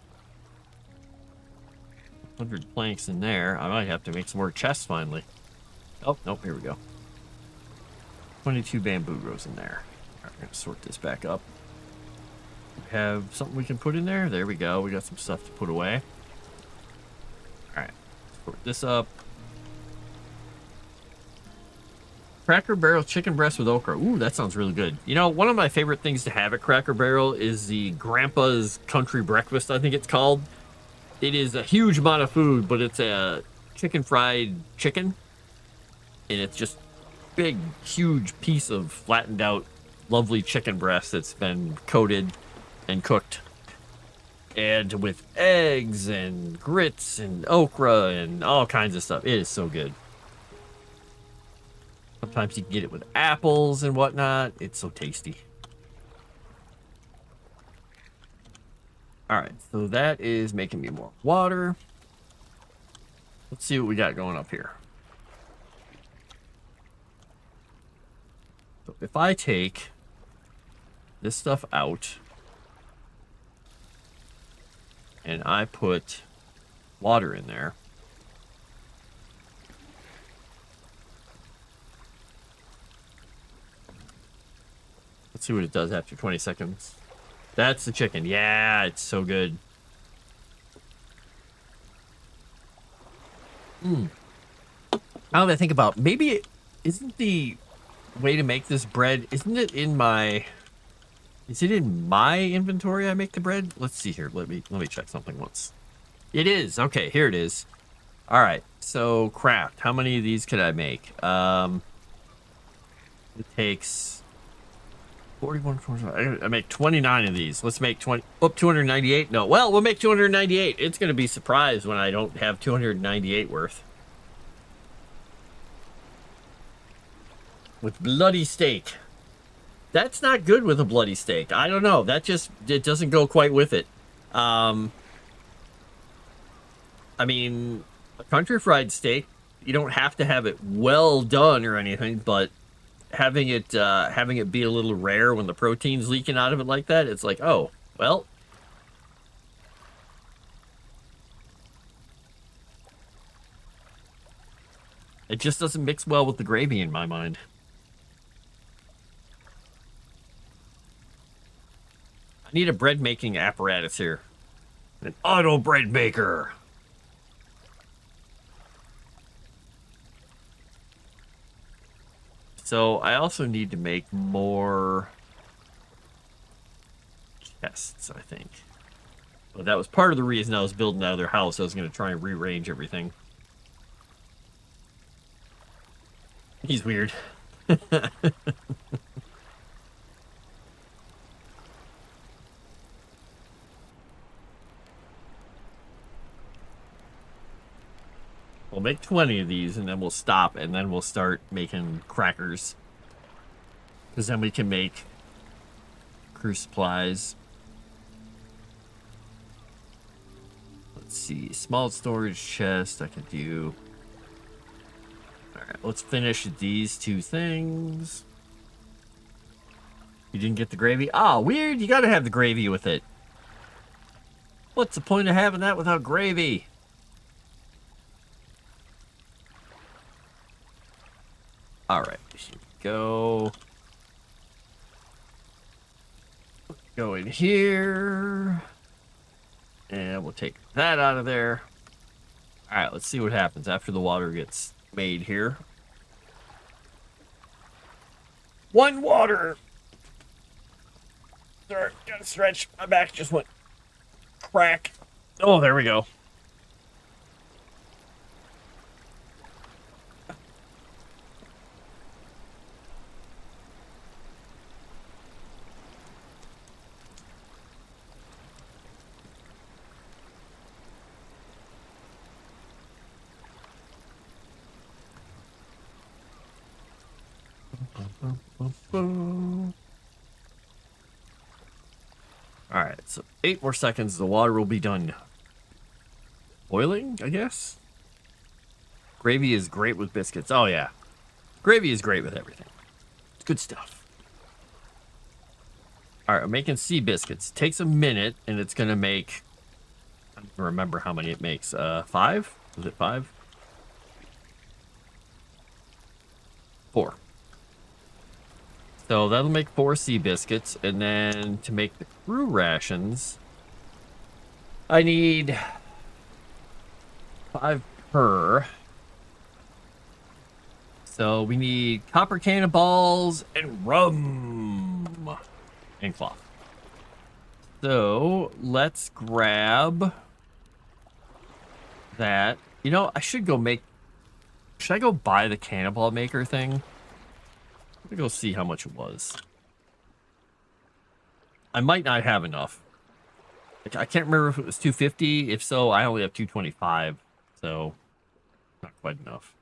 100 planks in there. I might have to make some more chests finally. Oh, nope, here we go. 22 bamboo goes in there. All right, we're going to sort this back up. Have something we can put in there? There we go. We got some stuff to put away. All right, sort this up. Cracker Barrel chicken breast with okra. Ooh, that sounds really good. You know, one of my favorite things to have at Cracker Barrel is the Grandpa's Country Breakfast, I think it's called. It is a huge amount of food, but it's a chicken fried chicken. And it's just big, huge piece of flattened out, lovely chicken breast that's been coated and cooked. And with eggs and grits and okra and all kinds of stuff. It is so good. Sometimes you can get it with apples and whatnot. It's so tasty. All right, so that is making me more water. Let's see what we got going up here. So if I take this stuff out and I put water in there, let's see what it does after 20 seconds. That's the chicken. Yeah, it's so good. Now that I think about, maybe it isn't the way to make this bread. Isn't it in my? Is it in my inventory? I make the bread. Let's see here. Let me check something once. It is. Okay, here it is. All right. So craft. How many of these could I make? It takes 41, 45. I make 29 of these. Let's make 20. Oh, 298. No. Well, we'll make 298. It's going to be surprised when I don't have 298 worth. With bloody steak. That's not good with a bloody steak. I don't know. That just, it doesn't go quite with it. I mean, a country fried steak, you don't have to have it well done or anything, but having it be a little rare when the protein's leaking out of it like that, it's like, oh, well. It just doesn't mix well with the gravy in my mind. I need a bread making apparatus here. An auto bread maker. So I also need to make more chests, I think. Well, that was part of the reason I was building out of their house. I was going to try and rearrange everything. He's weird. We'll make 20 of these, and then we'll stop, and then we'll start making crackers. Because then we can make crew supplies. Let's see. Small storage chest I could do. Alright, let's finish these two things. You didn't get the gravy? Ah, weird. You gotta have the gravy with it. What's the point of having that without gravy? Alright, here we go. Go in here. And we'll take that out of there. Alright, let's see what happens after the water gets made here. One water! Sorry, gotta stretch. My back just went crack. Oh, there we go. Alright, so 8 more seconds, the water will be done boiling, I guess? Gravy is great with biscuits. Oh, yeah. Gravy is great with everything. It's good stuff. Alright, I'm making sea biscuits. It takes a minute, and it's going to make... I don't remember how many it makes. 5? Was it 5? 4. So that'll make 4 sea biscuits, and then to make the crew rations, I need 5 per. So we need copper cannonballs and rum and cloth. So let's grab that. You know, I should go make... Should I go buy the cannonball maker thing? Let me go see how much it was. I might not have enough. I can't remember if it was 250. If so, I only have 225. So, not quite enough.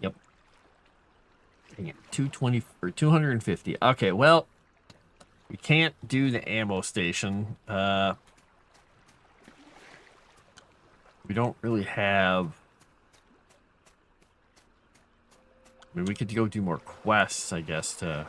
Yep. Dang it, 220 or 250. Okay, well, we can't do the ammo station. We don't really have... I mean, we could go do more quests, I guess, to...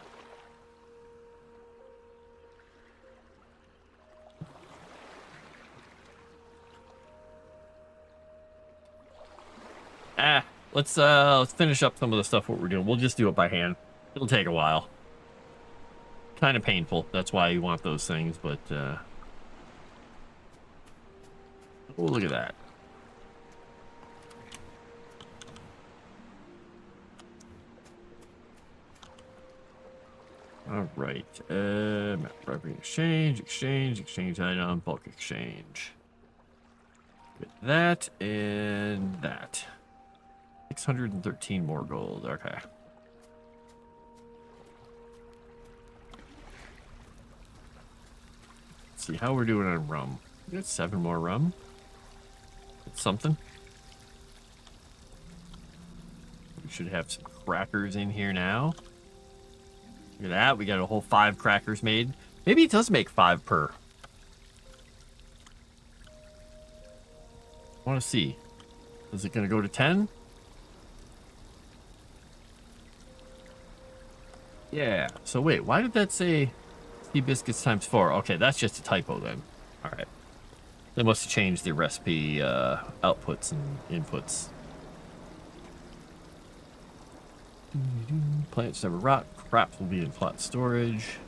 let's finish up some of the stuff what we're doing. We'll just do it by hand. It'll take a while. Kind of painful. That's why you want those things, but oh, look at that. All right. Property exchange item, bulk exchange. Get that and that. 613 more gold. Okay. Let's see how we're doing on rum. We got 7 more rum. That's something. We should have some crackers in here now. Look at that. We got a whole 5 crackers made. Maybe it does make 5 per. I want to see. Is it going to go to 10? Yeah. So wait, why did that say sea biscuits times 4? Okay, that's just a typo then. All right. They must have changed the recipe outputs and inputs. Plants never rot. Crops will be in plot storage.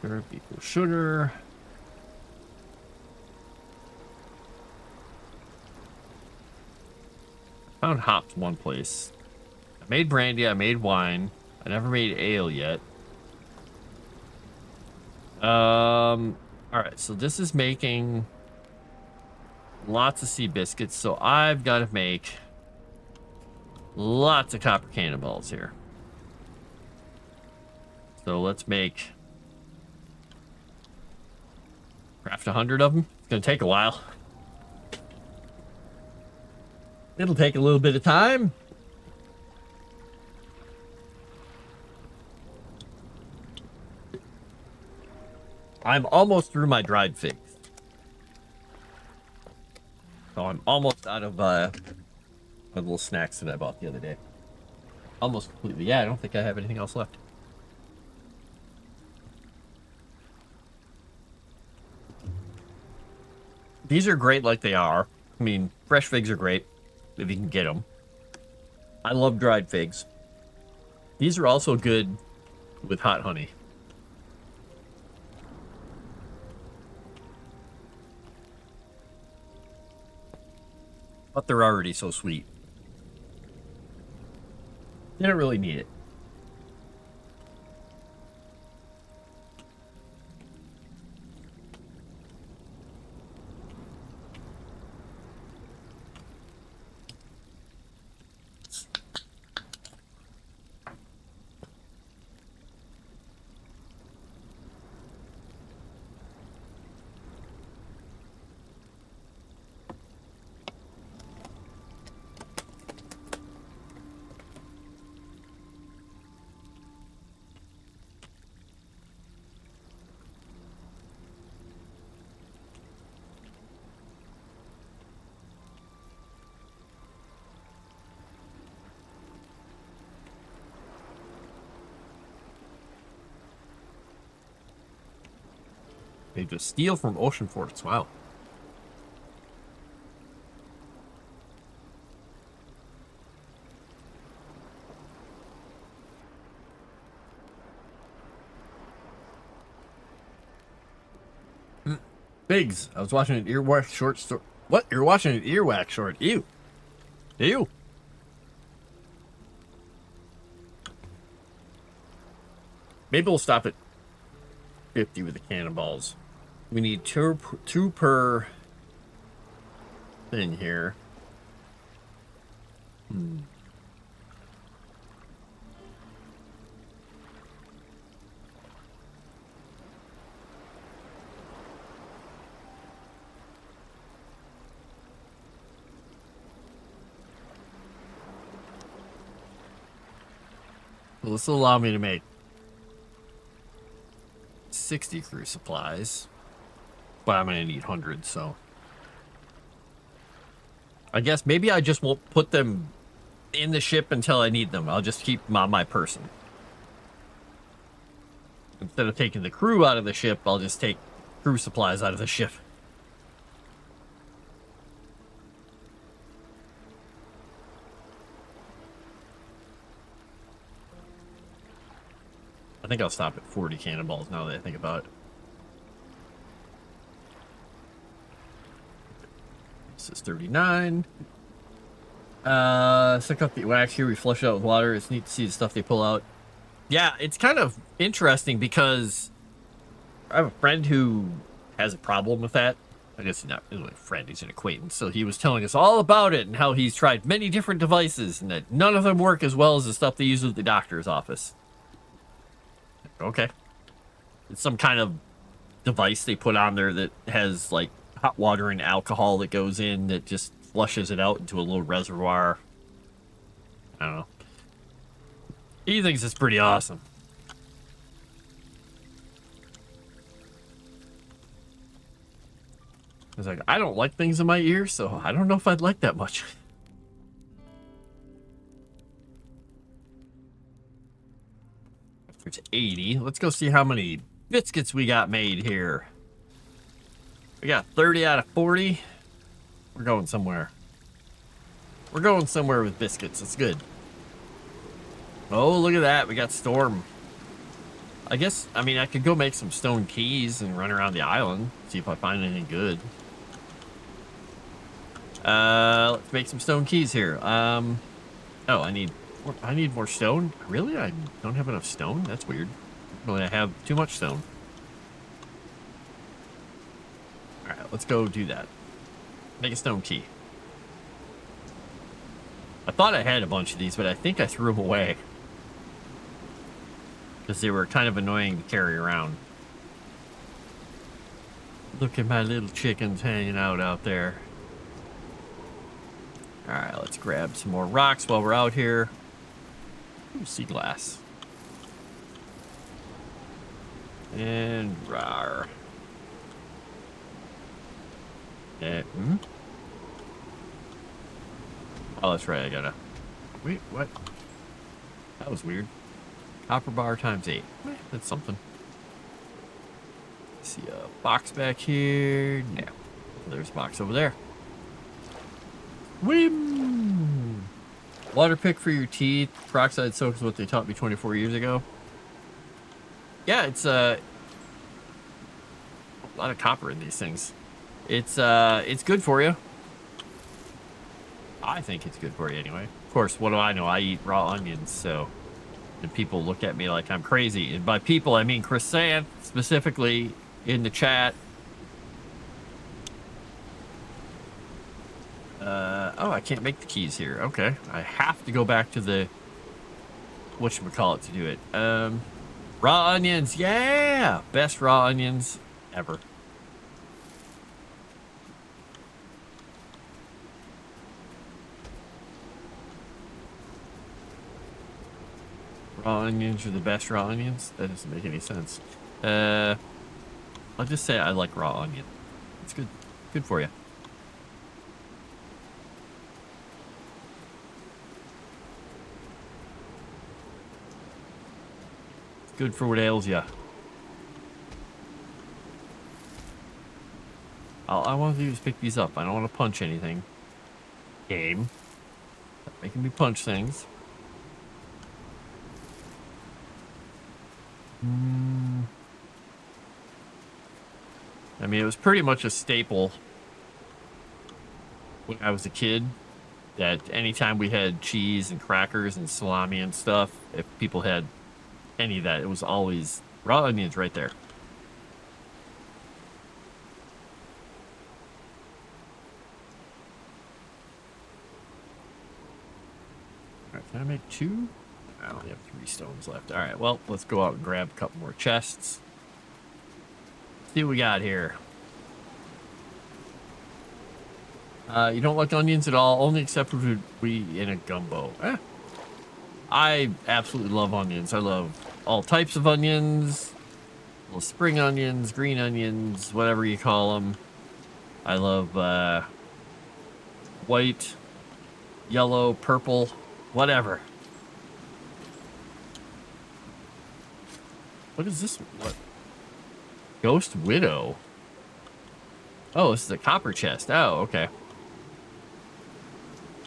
Syrup equals sugar. Found hops one place. I made brandy. I made wine. I never made ale yet. All right. So this is making lots of sea biscuits. So I've got to make lots of copper cannonballs here. So let's make craft 100 of them. It's gonna take a while. It'll take a little bit of time. I'm almost through my dried figs. So I'm almost out of my little snacks that I bought the other day. Almost completely. Yeah, I don't think I have anything else left. These are great like they are. I mean, fresh figs are great if you can get them. I love dried figs. These are also good with hot honey. But they're already so sweet. You don't really need it. They just steal from ocean forts. Wow. Figs. I was watching an earwax short story. What? You're watching an earwax short? Ew. Ew. Maybe we'll stop at 50 with the cannonballs. We need two per thing here. Well, this will allow me to make 60 crew supplies, but I'm gonna need hundreds, so I guess maybe I just won't put them in the ship until I need them. I'll just keep them on my person. Instead of taking the crew out of the ship, I'll just take crew supplies out of the ship. I think I'll stop at 40 cannonballs now that I think about it. This is 39. Suck up the wax here. We flush it out with water. It's neat to see the stuff they pull out. Yeah, it's kind of interesting because I have a friend who has a problem with that. I guess he's not really a friend, he's an acquaintance. So he was telling us all about it and how he's tried many different devices and that none of them work as well as the stuff they use at the doctor's office. Okay. It's some kind of device they put on there that has like hot water and alcohol that goes in that just flushes it out into a little reservoir. I don't know. He thinks it's pretty awesome. I was like, I don't like things in my ear, so I don't know if I'd like that much. It's 80. Let's go see how many biscuits we got made here. We got 30 out of 40. We're going somewhere. We're going somewhere with biscuits. It's good. Oh, look at that. We got storm. I guess, I mean, I could go make some stone keys and run around the island, see if I find anything good. Let's make some stone keys here. Oh, I need more stone. Really? I don't have enough stone? That's weird. Really, I have too much stone. All right, let's go do that. Make a stone key. I thought I had a bunch of these, but I think I threw them away. Because they were kind of annoying to carry around. Look at my little chickens hanging out there. Alright, let's grab some more rocks while we're out here. Ooh, sea glass. And rawr. Oh, that's right, I gotta... Wait, what? That was weird. Copper bar times 8. That's something. See a box back here. No. There's a box over there. Whim! Water pick for your teeth. Peroxide soak is what they taught me 24 years ago. Yeah, it's a lot of copper in these things. It's good for you. I think it's good for you anyway. Of course, what do I know? I eat raw onions, so... And people look at me like I'm crazy. And by people, I mean Chrysanth, specifically in the chat. Oh, I can't make the keys here. Okay. I have to go back to the... whatchamacallit to do it. Raw onions. Yeah! Best raw onions ever. Raw onions are the best raw onions? That doesn't make any sense. I'll just say I like raw onion. It's good. Good for you. It's good for what ails ya. All I want to do is pick these up. I don't want to punch anything. Game. Stop making me punch things. I mean, it was pretty much a staple when I was a kid that anytime we had cheese and crackers and salami and stuff, if people had any of that, it was always raw onions right there. All right, can I make 2? I only have 3 stones left. All right, well, let's go out and grab a couple more chests. See what we got here. You don't like onions at all, only except if we in a gumbo. I absolutely love onions. I love all types of onions, little spring onions, green onions, whatever you call them. I love white, yellow, purple, whatever. What is this? What? Ghost Widow. Oh, this is a copper chest. Oh, okay.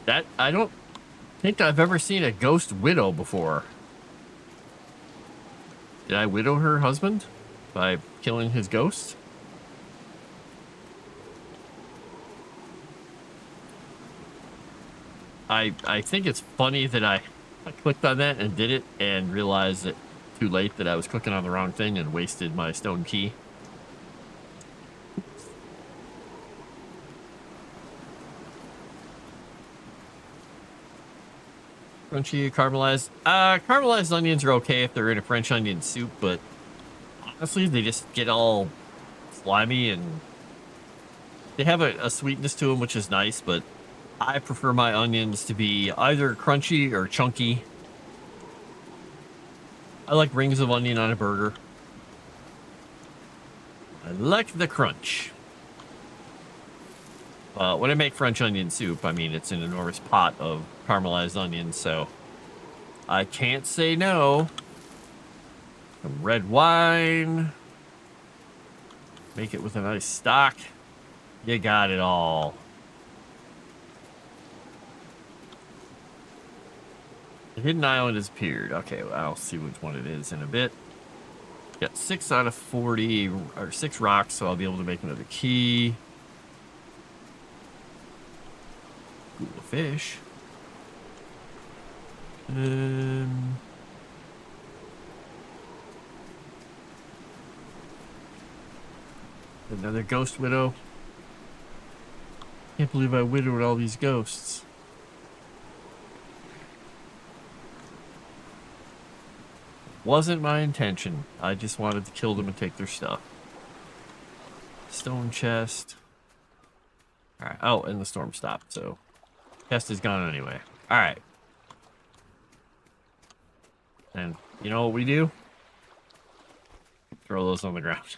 That, I don't think I've ever seen a Ghost Widow before. Did I widow her husband by killing his ghost? I think it's funny that I clicked on that and did it and realized that too late that I was clicking on the wrong thing and wasted my stone key. Crunchy, caramelized. Caramelized onions are okay if they're in a French onion soup, but honestly, they just get all slimy and they have a sweetness to them, which is nice, but I prefer my onions to be either crunchy or chunky. I like rings of onion on a burger. I like the crunch. When I make French onion soup, I mean, it's an enormous pot of caramelized onions, so I can't say no. Some red wine. Make it with a nice stock. You got it all. The hidden island has appeared. Okay, well, I'll see which one it is in a bit. Got 6 out of 40, or 6 rocks, so I'll be able to make another key. Ooh, a fish. Another ghost widow. Can't believe I widowed all these ghosts. Wasn't my intention. I just wanted to kill them and take their stuff. Stone chest. Alright. Oh, and the storm stopped, so chest is gone anyway. Alright. And you know what we do? Throw those on the ground.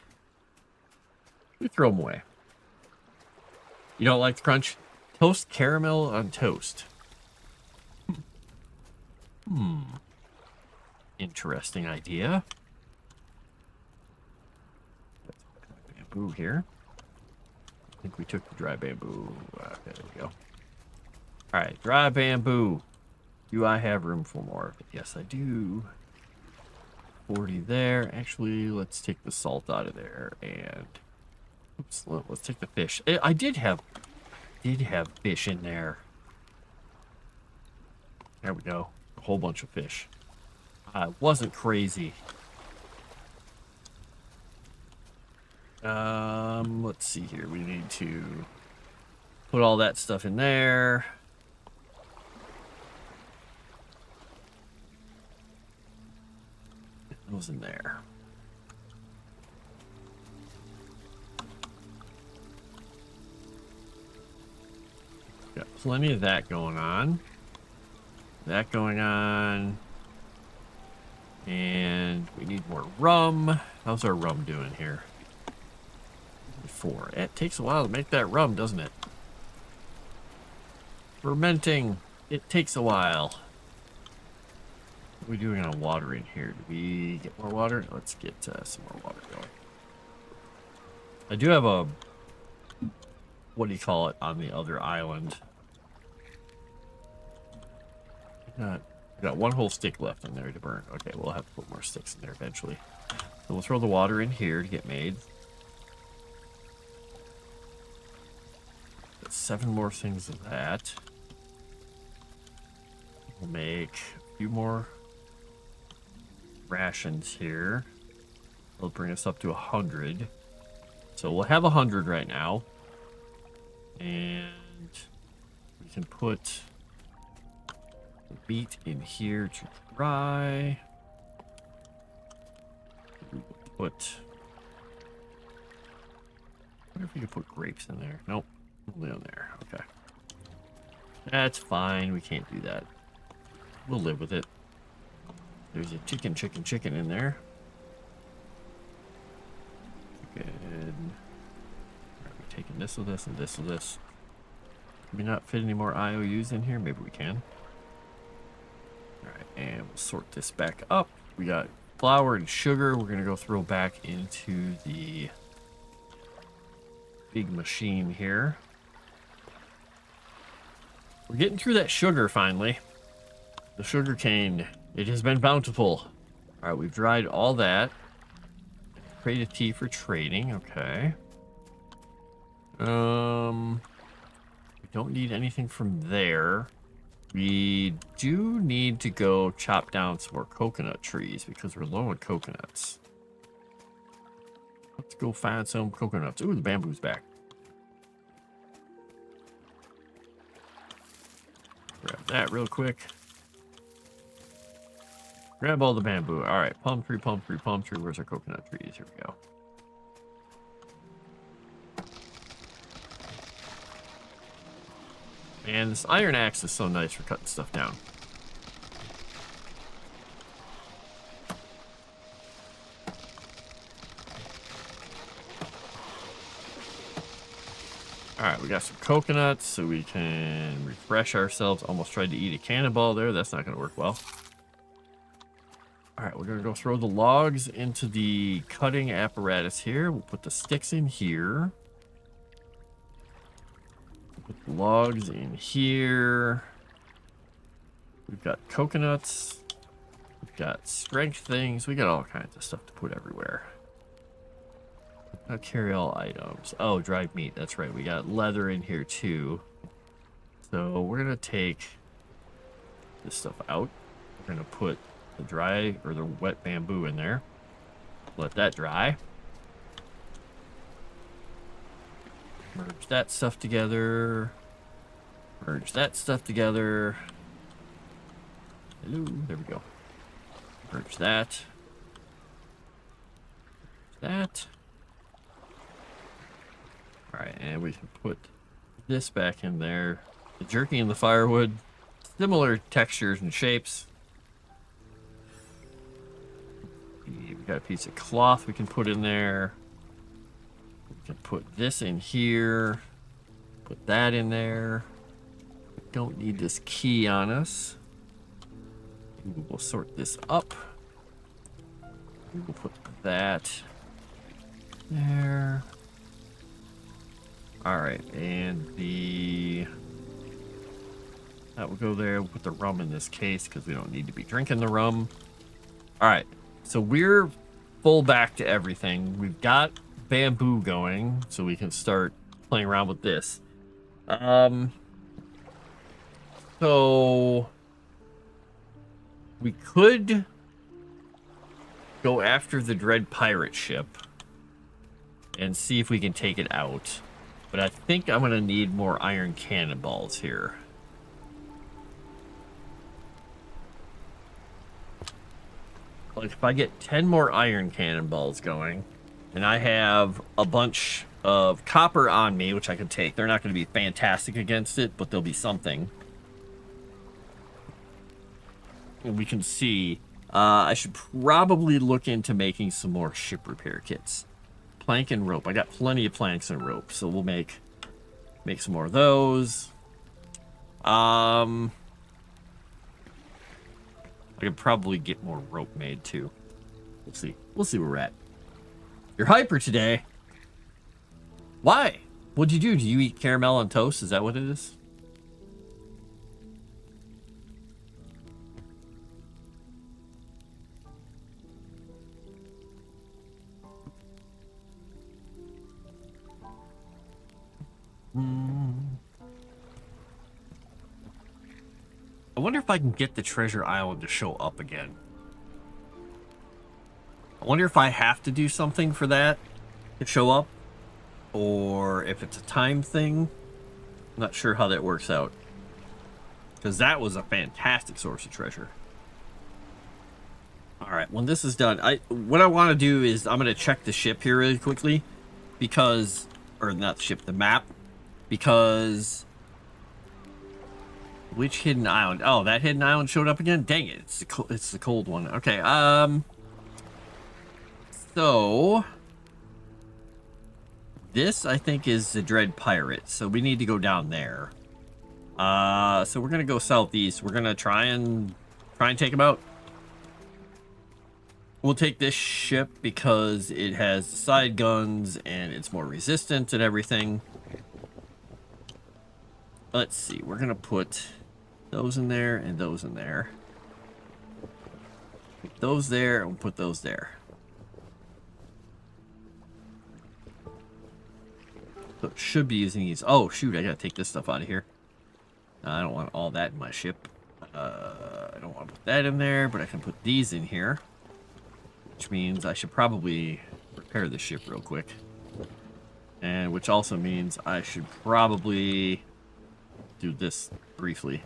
We throw them away. You don't like the crunch? Toast caramel on toast. Interesting idea. Bamboo here. I think we took the dry bamboo. There we go. Alright, dry bamboo. Do I have room for more? Yes, I do. 40 there. Actually, let's take the salt out of there and oops, let's take the fish. I did have fish in there. There we go. A whole bunch of fish. I wasn't crazy. Let's see here. We need to put all that stuff in there. It was in there. Got plenty of that going on. That going on. And we need more rum. How's our rum doing here? 4. It takes a while to make that rum, doesn't it? Fermenting. It takes a while. What are we doing on water in here? Do we get more water? Let's get some more water going. I do have a, what do you call it, on the other island. Got one whole stick left in there to burn. Okay, we'll have to put more sticks in there eventually. So we'll throw the water in here to get made. Got 7 more things of that. We'll make a few more rations here. It'll bring us up to 100. So we'll have 100 right now. And we can put the meat in here to dry. We will put... I wonder if we could put grapes in there. Nope. Only on there. Okay. That's fine. We can't do that. We'll live with it. There's a chicken in there. Good. Alright, we're taking this with us and this with us. Can we not fit any more IOUs in here? Maybe we can. Alright, and we'll sort this back up. We got flour and sugar. We're going to go throw back into the big machine here. We're getting through that sugar finally. The sugar cane. It has been bountiful. Alright, we've dried all that. Crate of tea for trading. Okay. We don't need anything from there. We do need to go chop down some more coconut trees because we're low on coconuts. Let's go find some coconuts. Ooh, the bamboo's back. Grab that real quick. Grab all the bamboo. All right, palm tree, palm tree, palm tree. Where's our coconut trees? Here we go. And this iron axe is so nice for cutting stuff down. Alright, we got some coconuts so we can refresh ourselves. Almost tried to eat a cannonball there. That's not going to work well. All right, we're gonna go throw the logs into the cutting apparatus here. We'll put the sticks in here. Put the logs in here. We've got coconuts. We've got strength things. We got all kinds of stuff to put everywhere. I'll carry all items. Oh, dried meat. That's right. We got leather in here too. So we're gonna take this stuff out. We're gonna put the dry or the wet bamboo in there. Let that dry. Merge that stuff together. Merge that stuff together. Hello, there we go. Merge that. That. Alright, and we can put this back in there. The jerky and the firewood. Similar textures and shapes. We've got a piece of cloth we can put in there. We can put this in here. Put that in there. We don't need this key on us. We'll sort this up. We'll put that there. Alright, and that will go there. We'll put the rum in this case because we don't need to be drinking the rum. Alright, so we're full back to everything. We've got bamboo going, so we can start playing around with this. So we could go after the Dread pirate ship and see if we can take it out. But I think I'm going to need more iron cannonballs here. Like if I get 10 more iron cannonballs going, and I have a bunch of copper on me, which I could take. They're not going to be fantastic against it, but they'll be something. And we can see, I should probably look into making some more ship repair kits. Plank and rope. I got plenty of planks and rope, so we'll make some more of those. I could probably get more rope made too. We'll see. We'll see where we're at. You're hyper today. Why? What'd you do? Do you eat caramel on toast? Is that what it is? I wonder if I can get the treasure island to show up again. I wonder if I have to do something for that to show up, or if it's a time thing. I'm not sure how that works out, because that was a fantastic source of treasure. All right, when this is done, what I want to do is I'm going to check the ship here really quickly, because, or not the ship, the map, because which hidden island? Oh, that hidden island showed up again. Dang it! It's the cold one. Okay. So this I think is the Dread pirate. So we need to go down there. So we're gonna go southeast. We're gonna try and take him out. We'll take this ship because it has side guns and it's more resistant and everything. Let's see. We're gonna put those in there and those in there. Put those there and we'll put those there. So it should be using these. Oh shoot! I gotta take this stuff out of here. I don't want all that in my ship. I don't want to put that in there, but I can put these in here. Which means I should probably repair the ship real quick. And which also means I should probably do this briefly.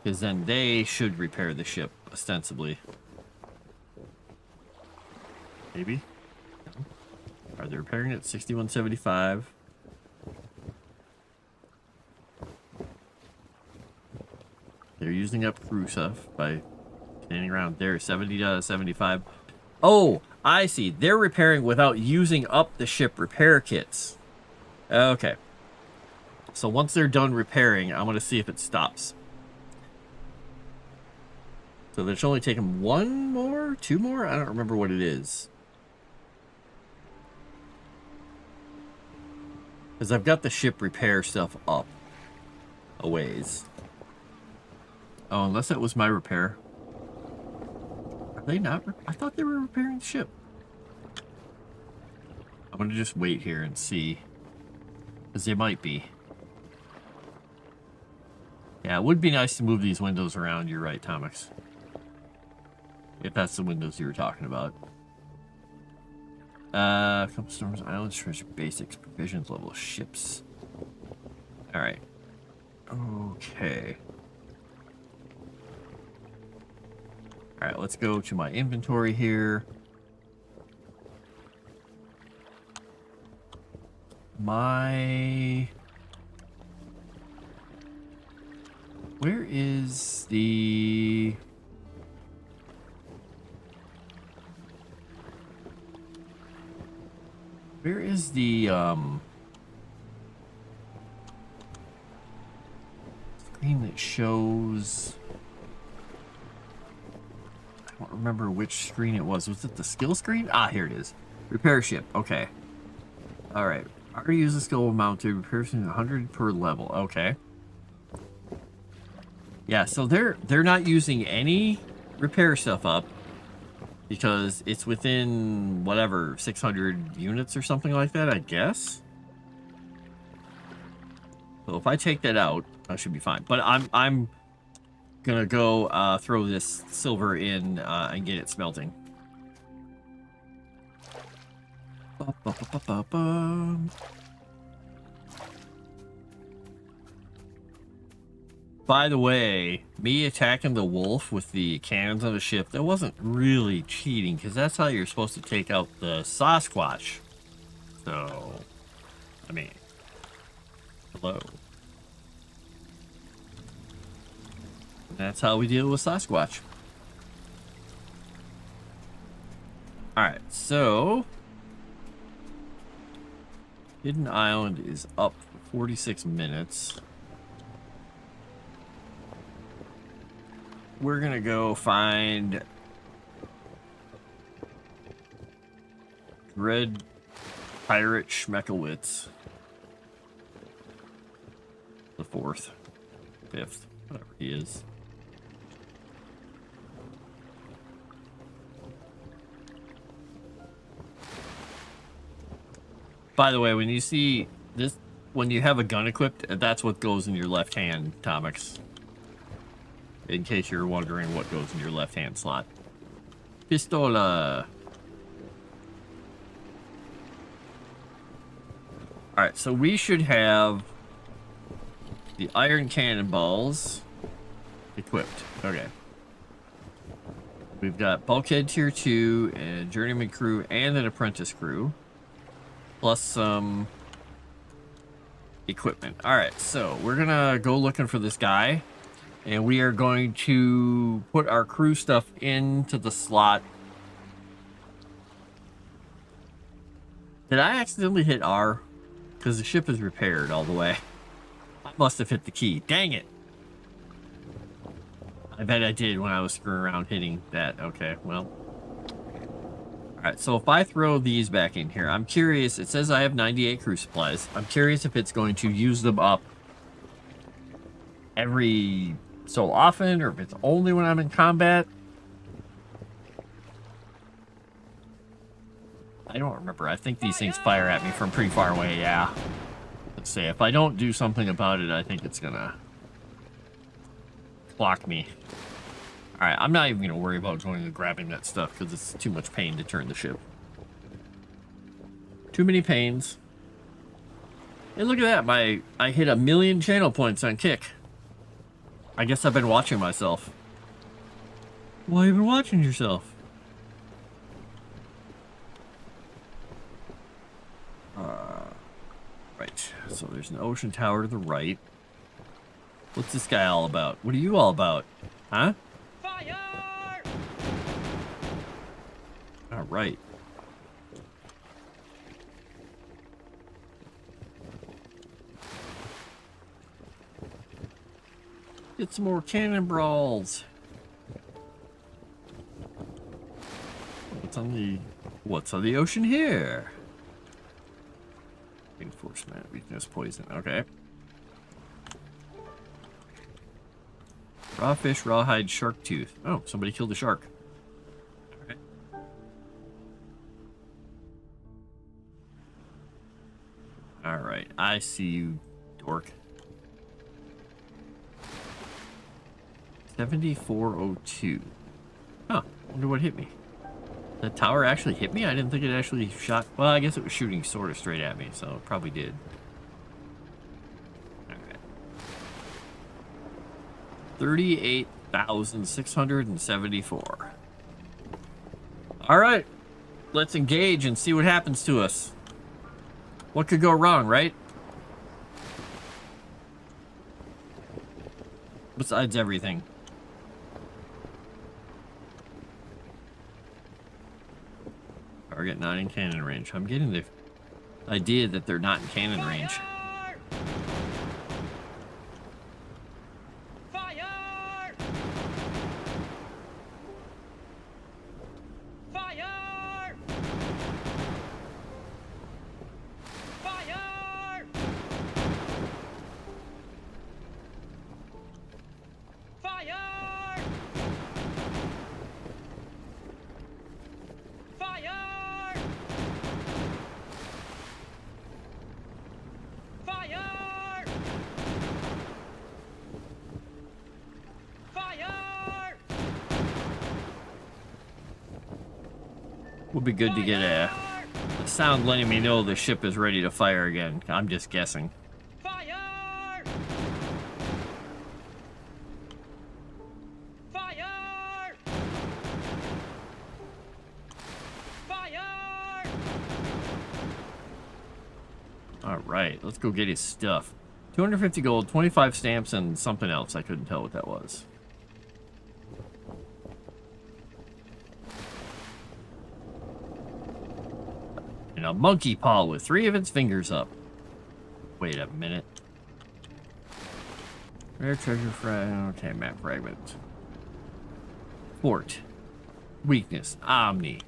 Because then they should repair the ship, ostensibly. Maybe? Are they repairing it? 6175. They're using up crew stuff by standing around there. 70 out of 75. Oh, I see. They're repairing without using up the ship repair kits. Okay. So once they're done repairing, I'm going to see if it stops. So there's only taken one more? Two more? I don't remember what it is. Because I've got the ship repair stuff up a ways. Oh, unless that was my repair. Are they not? I thought they were repairing the ship. I'm going to just wait here and see. Because they might be. Yeah, it would be nice to move these windows around. You're right, Tomix. If that's the windows you were talking about. Couple storms, islands, treasure, basics, provisions, level of ships. Alright. Okay. Alright, let's go to my inventory here. Where is the... Where is the, screen that shows... I don't remember which screen it was. Was it the skill screen? Ah, here it is. Repair ship. Okay. Alright. Already use the skill amount to repair 100 per level. Okay. Yeah, so they're not using any repair stuff up because it's within whatever 600 units or something like that, I guess. So if I take that out, I should be fine. But I'm gonna go throw this silver in and get it smelting. By the way, me attacking the wolf with the cannons on the ship, that wasn't really cheating, because that's how you're supposed to take out the Sasquatch. So, I mean, hello. That's how we deal with Sasquatch. Alright, so... Hidden Island is up for 46 minutes. We're gonna go find Dread Pirate Schmeckowitz. The 4th, 5th, whatever he is. By the way, when you see this, when you have a gun equipped, that's what goes in your left hand, Tomix. In case you're wondering what goes in your left-hand slot. Pistola. Alright, so we should have the iron cannonballs equipped. Okay. We've got Bulkhead Tier 2 and Journeyman crew and an Apprentice crew. Plus some equipment. Alright, so we're gonna go looking for this guy. And we are going to put our crew stuff into the slot. Did I accidentally hit R? Because the ship is repaired all the way. I must have hit the key. Dang it. I bet I did when I was screwing around hitting that. Okay, well. Alright, so if I throw these back in here, I'm curious. It says I have 98 crew supplies. I'm curious if it's going to use them up every so often, or if it's only when I'm in combat. I don't remember. I think these things fire at me from pretty far away, yeah. Let's say, if I don't do something about it, I think it's gonna block me. Alright, I'm not even gonna worry about going and grabbing that stuff, because it's too much pain to turn the ship. Too many pains. Hey, look at that. I hit 1,000,000 channel points on Kick. I guess I've been watching myself. Why have you been watching yourself? Right. So there's an ocean tower to the right. What's this guy all about? What are you all about? Huh? Fire! All right. Get some more cannon brawls. What's on the ocean here? Reinforcement, weakness, poison. Okay. Raw fish, rawhide, shark tooth. Oh, somebody killed a shark. Okay. All right, I see you, dork. 7402. Huh, wonder what hit me. The tower actually hit me? I didn't think it actually shot. Well, I guess it was shooting sort of straight at me, so it probably did. Alright. 38,674. Alright. Let's engage and see what happens to us. What could go wrong, right? Besides everything. Target not in cannon range. I'm getting the idea that they're not in cannon range. Fire! Fire! Fire! Fire! Fire! Fire! Fire! Would be good to get a sound letting me know the ship is ready to fire again. I'm just guessing. Fire! Fire! Fire! All right, let's go get his stuff. 250 gold, 25 stamps, and something else. I couldn't tell what that was. And a monkey paw with 3 of its fingers up. Wait a minute. Rare treasure fragment. Okay, map fragment. Fort. Weakness. Omni.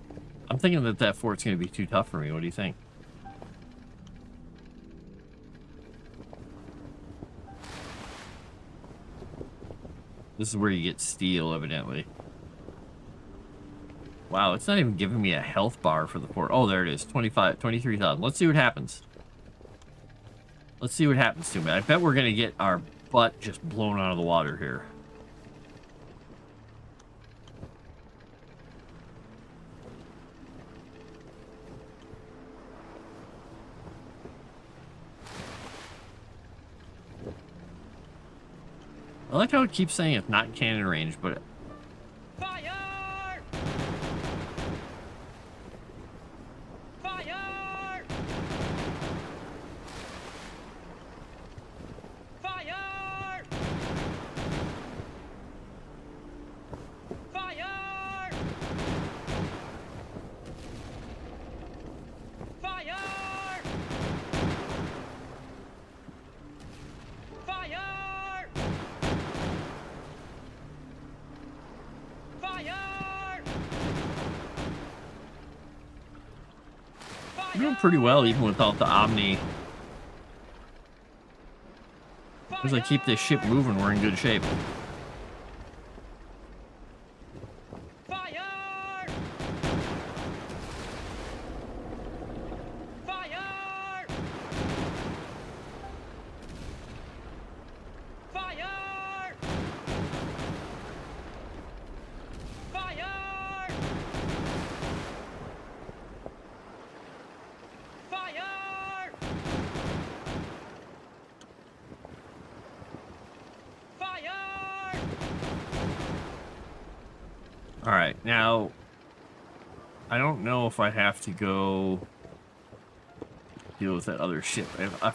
I'm thinking that fort's going to be too tough for me. What do you think? This is where you get steel, evidently. Wow, it's not even giving me a health bar for the fort. Oh, there it is. 23,000. Let's see what happens. Let's see what happens to me. I bet we're going to get our butt just blown out of the water here. I like how it keeps saying it's not cannon range, but... Fire! Fire! Fire! Fire! Fire! Fire! Fire! We're doing pretty well even without the Omni. As I keep this ship moving, we're in good shape. Fire! Fire! Fire! Fire! Fire! Fire! All right, now I don't know if I have to go deal with that other ship. I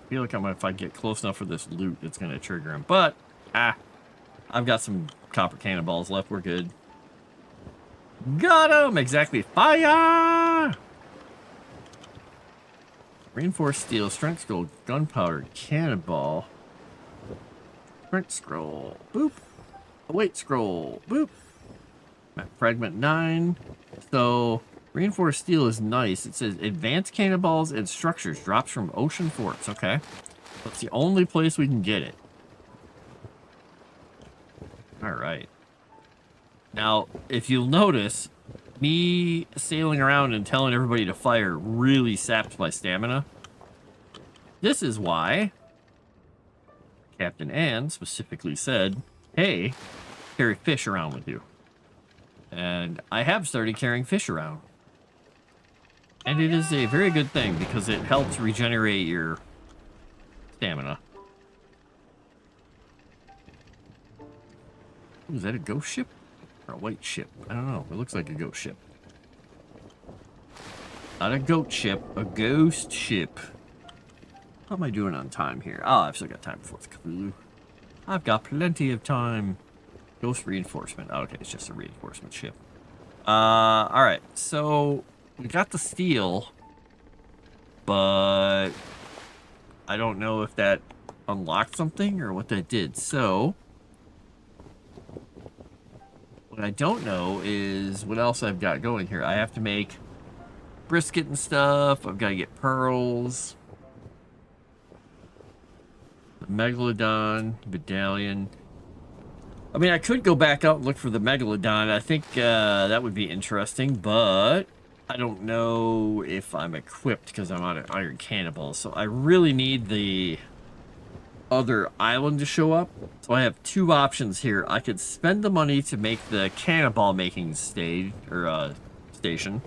feel like if I get close enough for this loot, it's going to trigger him. But I've got some copper cannonballs left. We're good. Got him! Exactly. Fire! Reinforced steel, strength scroll, gunpowder, cannonball, strength scroll, boop. Await scroll, boop. Map fragment 9, So reinforced steel is nice. It says advanced cannonballs and structures drops from ocean forts. Okay. That's the only place we can get it. All right. Now, if you'll notice, me sailing around and telling everybody to fire really saps my stamina. This is why Captain Ann specifically said, hey, carry fish around with you. And I have started carrying fish around. And it is a very good thing because it helps regenerate your stamina. Ooh, is that a ghost ship? Or a white ship? I don't know. It looks like a ghost ship. Not a goat ship, a ghost ship. How am I doing on time here? Oh, I've still got time before it's Cthulhu. I've got plenty of time. Ghost reinforcement. Oh, okay, it's just a reinforcement ship. Alright, so we got the steel, but I don't know if that unlocked something or what that did. So what I don't know is what else I've got going here. I have to make brisket and stuff. I've got to get pearls. The Megalodon, medallion. I mean, I could go back out and look for the Megalodon. I think that would be interesting, but I don't know if I'm equipped because I'm on an iron cannonball. So I really need the other island to show up. So I have two options here. I could spend the money to make the cannonball making stage or station,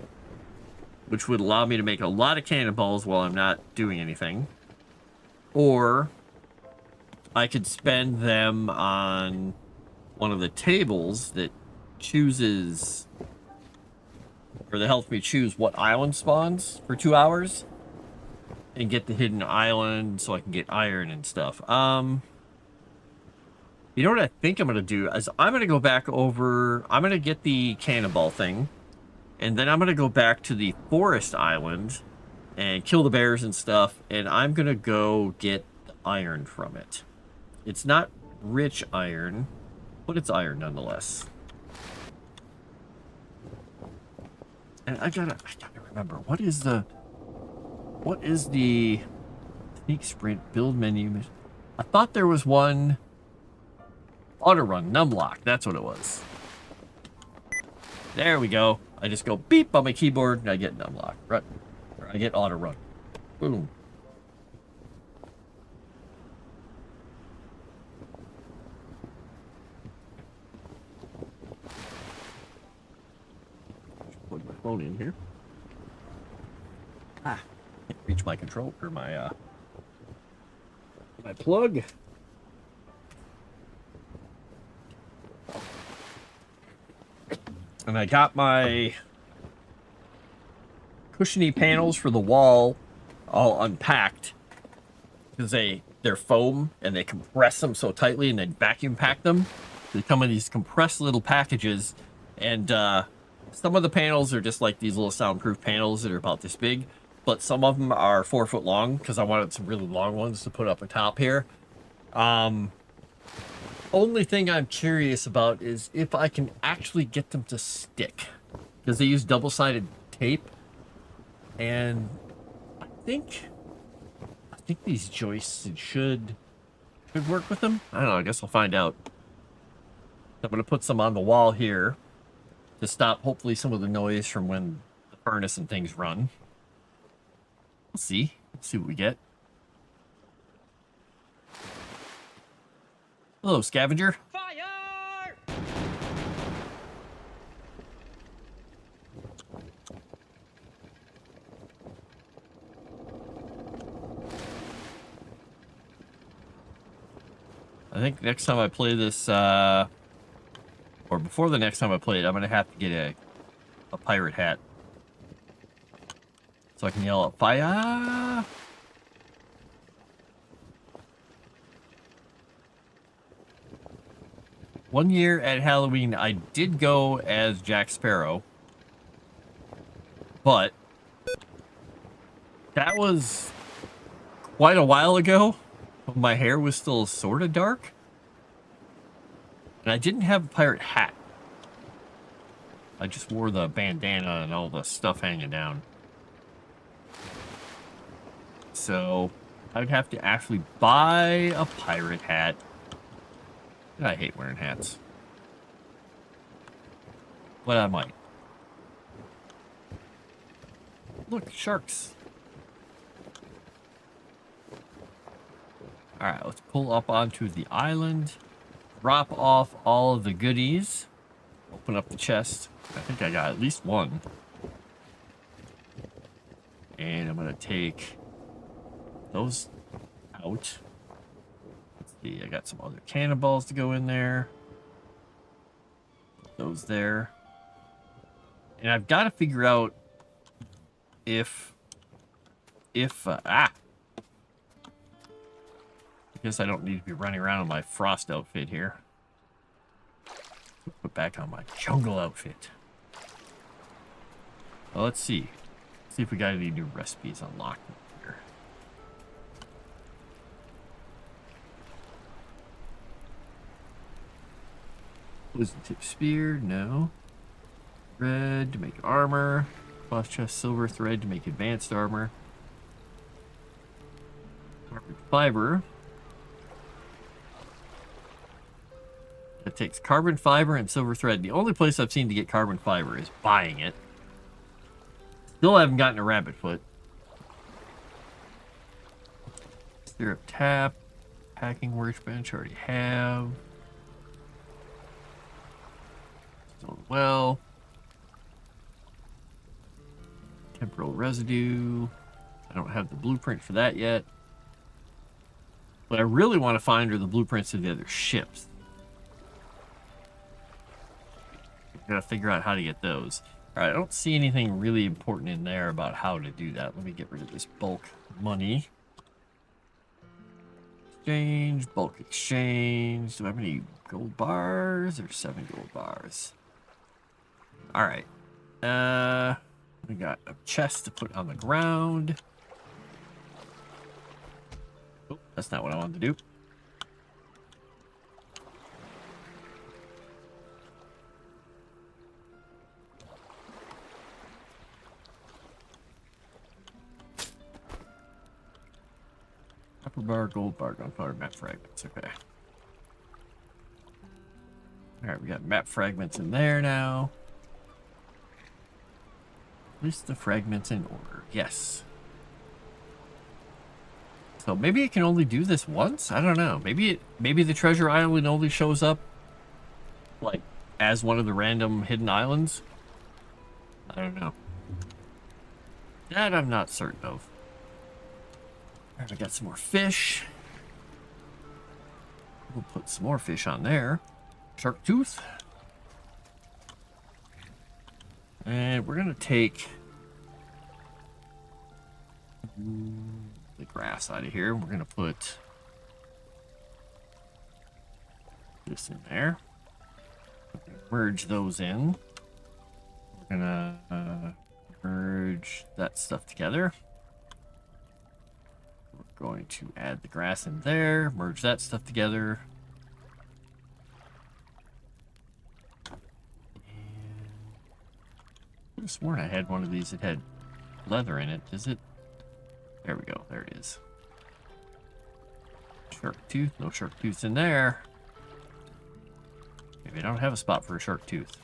which would allow me to make a lot of cannonballs while I'm not doing anything. Or I could spend them on one of the tables that chooses, or that helps me choose what island spawns for 2 hours and get the hidden island so I can get iron and stuff. You know what I think I'm going to do is I'm going to go back over, I'm going to get the cannonball thing, and then I'm going to go back to the forest island and kill the bears and stuff, and I'm going to go get the iron from it. It's not rich iron, but it's iron nonetheless. And I gotta remember, what is the sneak sprint build menu? I thought there was one. Auto run, numlock, that's what it was. There we go. I just go beep on my keyboard and I get numlock. Right. Or I get auto run. Boom. Plug my phone in here. Can't reach my control or my plug. And I got my cushiony panels for the wall all unpacked because they're foam and they compress them so tightly and then vacuum pack them. They come in these compressed little packages, and some of the panels are just like these little soundproof panels that are about this big, but some of them are 4 foot long because I wanted some really long ones to put up atop here. Only thing I'm curious about is if I can actually get them to stick, because they use double-sided tape, and I think these joists should work with them. I don't know. I guess I'll find out. I'm gonna put some on the wall here to stop hopefully some of the noise from when the furnace and things run. We'll see. Let's see what we get. Hello, scavenger. Fire! I think next time I play this, or before the next time I play it, I'm going to have to get a pirate hat. So I can yell out, fire! 1 year at Halloween, I did go as Jack Sparrow, but that was quite a while ago. My hair was still sort of dark, and I didn't have a pirate hat. I just wore the bandana and all the stuff hanging down. So I'd have to actually buy a pirate hat. I hate wearing hats. But I might. Look, sharks. Alright, let's pull up onto the island. Drop off all of the goodies. Open up the chest. I think I got at least one. And I'm going to take those out. Let's see, I got some other cannonballs to go in there. Put those there. And I've got to figure out if I guess I don't need to be running around in my frost outfit here. Put back on my jungle outfit. Well, let's see. See if we got any new recipes unlocked here. Wisdom tip spear, no. Red to make armor. Boss chest silver thread to make advanced armor. Carbon fiber. It takes carbon fiber and silver thread. The only place I've seen to get carbon fiber is buying it. Still haven't gotten a rabbit foot. Syrup tap. Packing workbench, already have. Stone well. Temporal residue. I don't have the blueprint for that yet. What I really want to find are the blueprints of the other ships. Gotta figure out how to get those. All right, I don't see anything really important in there about how to do that. Let me get rid of this bulk money. Exchange, bulk exchange. Do I have any gold bars? There's 7 gold bars. All right. We got a chest to put on the ground. Oh, that's not what I wanted to do. Copper bar, gold bar, gunpowder, map fragments. Okay. Alright, we got map fragments in there now. List the fragments in order. Yes. So maybe it can only do this once? I don't know. Maybe the treasure island only shows up like as one of the random hidden islands. I don't know. That I'm not certain of. Alright, we got some more fish. We'll put some more fish on there. Shark tooth. And we're gonna take the grass out of here. We're gonna put this in there. Merge those in. We're gonna merge that stuff together. We're going to add the grass in there, merge that stuff together. I could have sworn I had one of these that had leather in it. Is it? There we go. There it is. Shark tooth. No shark tooth in there. Maybe I don't have a spot for a shark tooth.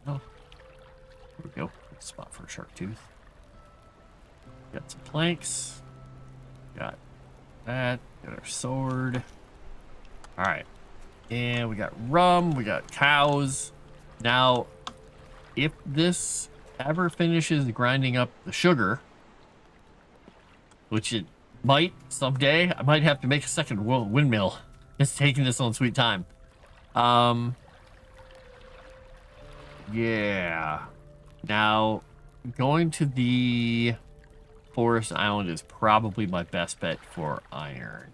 Oh. There we go. A spot for a shark tooth. Got some planks. Got that. Got our sword. Alright. And we got rum. We got cows. Now, if this ever finishes grinding up the sugar, which it might someday, I might have to make a second windmill. It's taking this on sweet time. Yeah. Now, going to the forest island is probably my best bet for iron.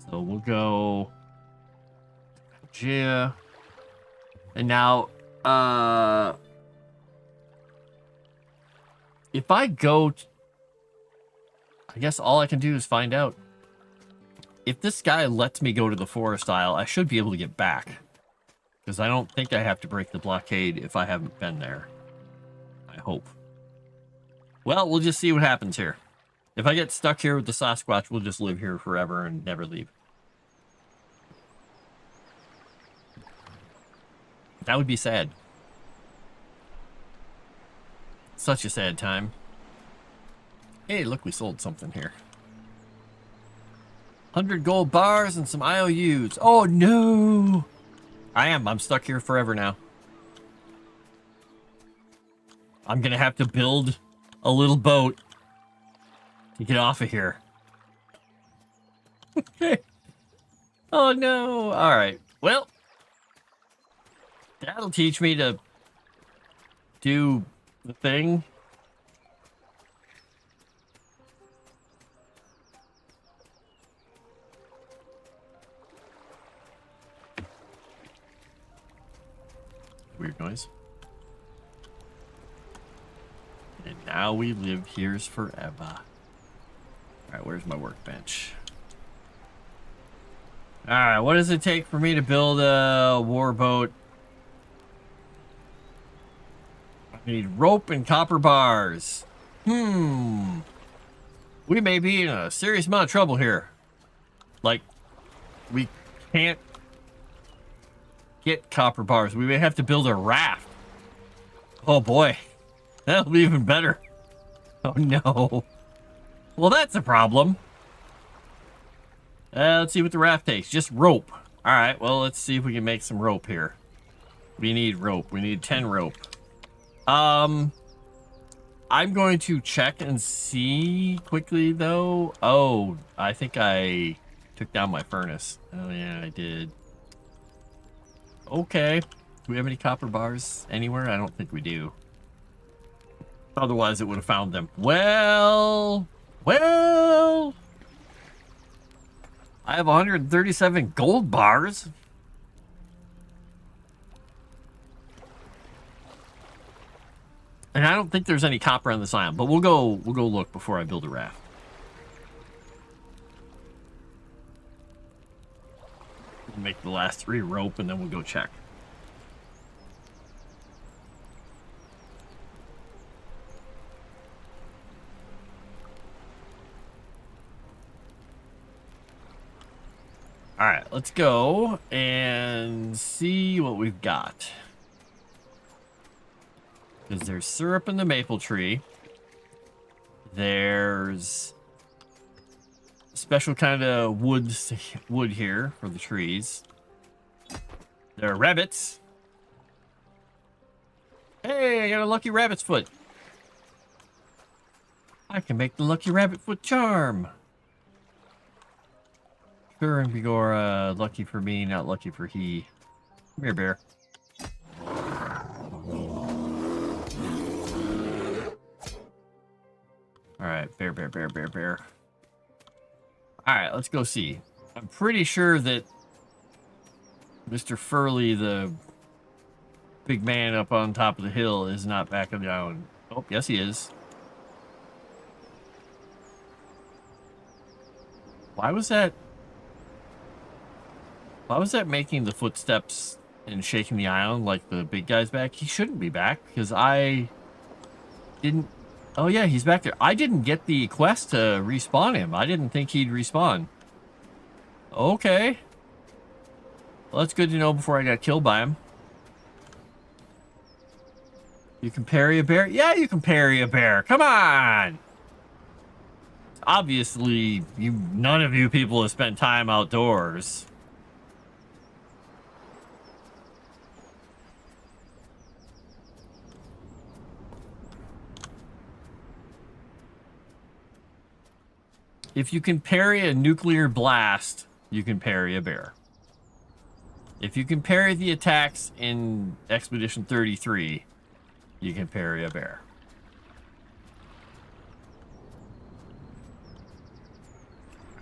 So we'll go Gia. And now, if I go, I guess all I can do is find out. If this guy lets me go to the forest isle, I should be able to get back. Because I don't think I have to break the blockade if I haven't been there. I hope. Well, we'll just see what happens here. If I get stuck here with the Sasquatch, we'll just live here forever and never leave. That would be sad. Such a sad time. Hey, look, we sold something here. 100 gold bars and some IOUs. Oh, no! I'm stuck here forever now. I'm gonna have to build a little boat to get off of here. Oh, no. All right. Well, that'll teach me to do the thing. Weird noise. And now we live here's forever. Alright, where's my workbench? Alright, what does it take for me to build a warboat? I need rope and copper bars. We may be in a serious amount of trouble here. Like, we can't get copper bars. We may have to build a raft. Oh boy. That'll be even better. Oh no. Well, that's a problem. Let's see what the raft takes. Just rope. Alright, well, let's see if we can make some rope here. We need rope. We need 10 rope. I'm going to check and see quickly, though. Oh, I think I took down my furnace. Oh, yeah, I did. Okay. Do we have any copper bars anywhere? I don't think we do. Otherwise, it would have found them. Well... I have 137 gold bars. And I don't think there's any copper on this island, but we'll go look before I build a raft. We'll make the last 3 rope and then we'll go check. All right, let's go and see what we've got. Because there's syrup in the maple tree. There's a special kind of wood here for the trees. There are rabbits. Hey, I got a lucky rabbit's foot. I can make the lucky rabbit foot charm. Sure, and Bigora, lucky for me, not lucky for he. Come here, bear. Alright, bear. Alright, let's go see. I'm pretty sure that Mr. Furley, the big man up on top of the hill, is not back on the island. Oh, yes he is. Why was that making the footsteps and shaking the island like the big guy's back? He shouldn't be back, because I didn't... Oh yeah, he's back there. I didn't get the quest to respawn him. I didn't think he'd respawn. Okay. Well, that's good to know before I got killed by him. You can parry a bear? Yeah, you can parry a bear. Come on! Obviously, none of you people have spent time outdoors. If you can parry a nuclear blast, you can parry a bear. If you can parry the attacks in Expedition 33, you can parry a bear.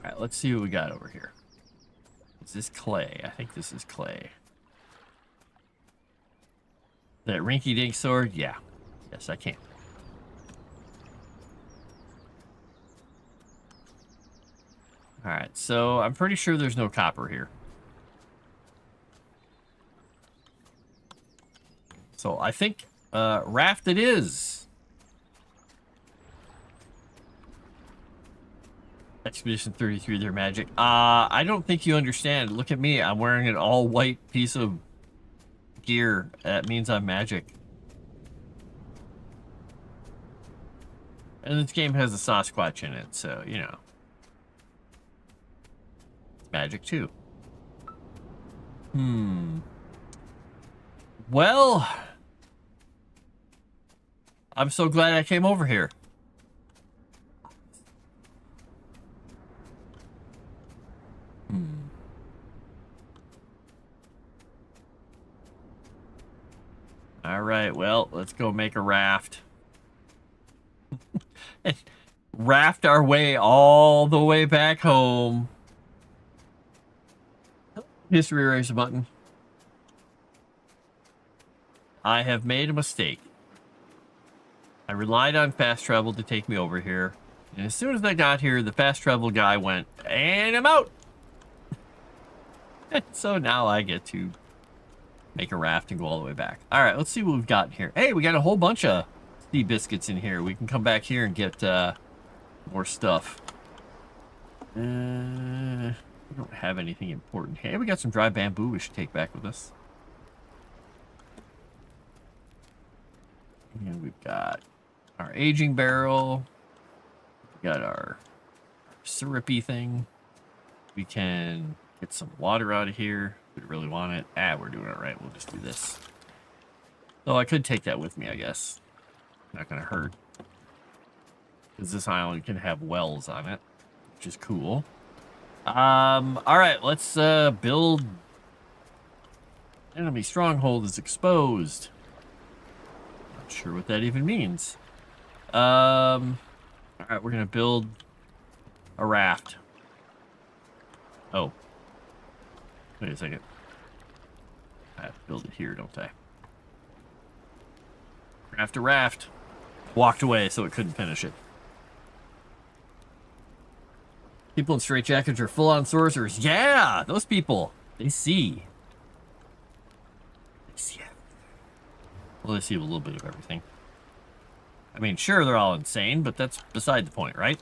Alright, let's see what we got over here. Is this clay? I think this is clay. That rinky-dink sword? Yeah. Yes, I can. Alright, so I'm pretty sure there's no copper here. So I think raft it is. Expedition 33, they're magic. I don't think you understand. Look at me. I'm wearing an all white piece of gear. That means I'm magic. And this game has a Sasquatch in it, so, you know. It's magic too. Well, I'm so glad I came over here. All right, well, let's go make a raft. And raft our way all the way back home. History eraser button. I have made a mistake. I relied on fast travel to take me over here. And as soon as I got here, the fast travel guy went, and I'm out. So now I get to make a raft and go all the way back. All right, let's see what we've got here. Hey, we got a whole bunch of sea biscuits in here. We can come back here and get more stuff. We don't have anything important. Hey, we got some dry bamboo we should take back with us. And we've got our aging barrel. We got our syrupy thing. We can get some water out of here. We really want it. We're doing it right. We'll just do this. Though I could take that with me, I guess. Not gonna hurt. Because this island can have wells on it, which is cool. Alright, let's build. Enemy stronghold is exposed. Not sure what that even means. Alright, we're gonna build a raft. Oh. Wait a second. I have to build it here, don't I? Raft a raft. Walked away so it couldn't finish it. People in straitjackets are full-on sorcerers. Yeah, those people. They see. They see it. Well, they see a little bit of everything. I mean, sure, they're all insane, but that's beside the point, right?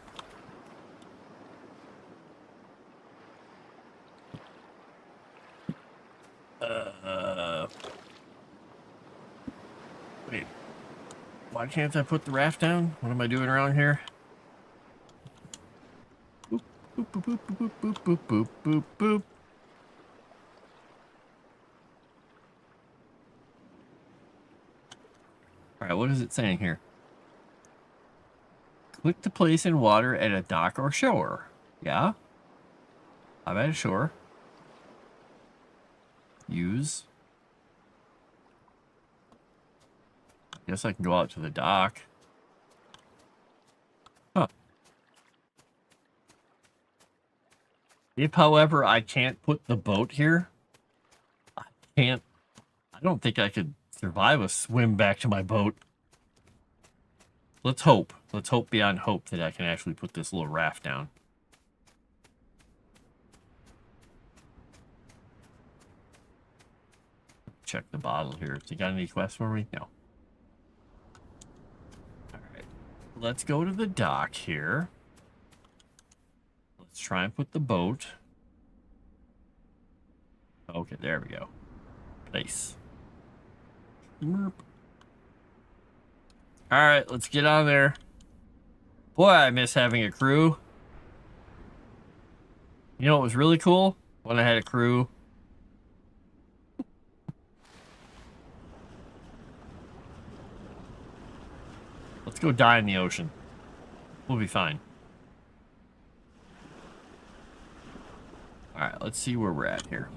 Wait. Why can't I put the raft down? What am I doing wrong here? Boop, boop, boop, boop, boop, boop, boop, boop, boop. Alright, what is it saying here? Click to place in water at a dock or shore. Yeah? I'm at a shore. Use. Guess I can go out to the dock. Huh. If, however, I can't put the boat here, I don't think I could survive a swim back to my boat. Let's hope. Let's hope beyond hope that I can actually put this little raft down. Check the bottle here. Has he got any quests for me? No. Alright. Let's go to the dock here. Let's try and put the boat. Okay, there we go. Place. Alright, let's get on there. Boy, I miss having a crew. You know what was really cool? When I had a crew. Let's go die in the ocean. We'll be fine. Alright, let's see where we're at here.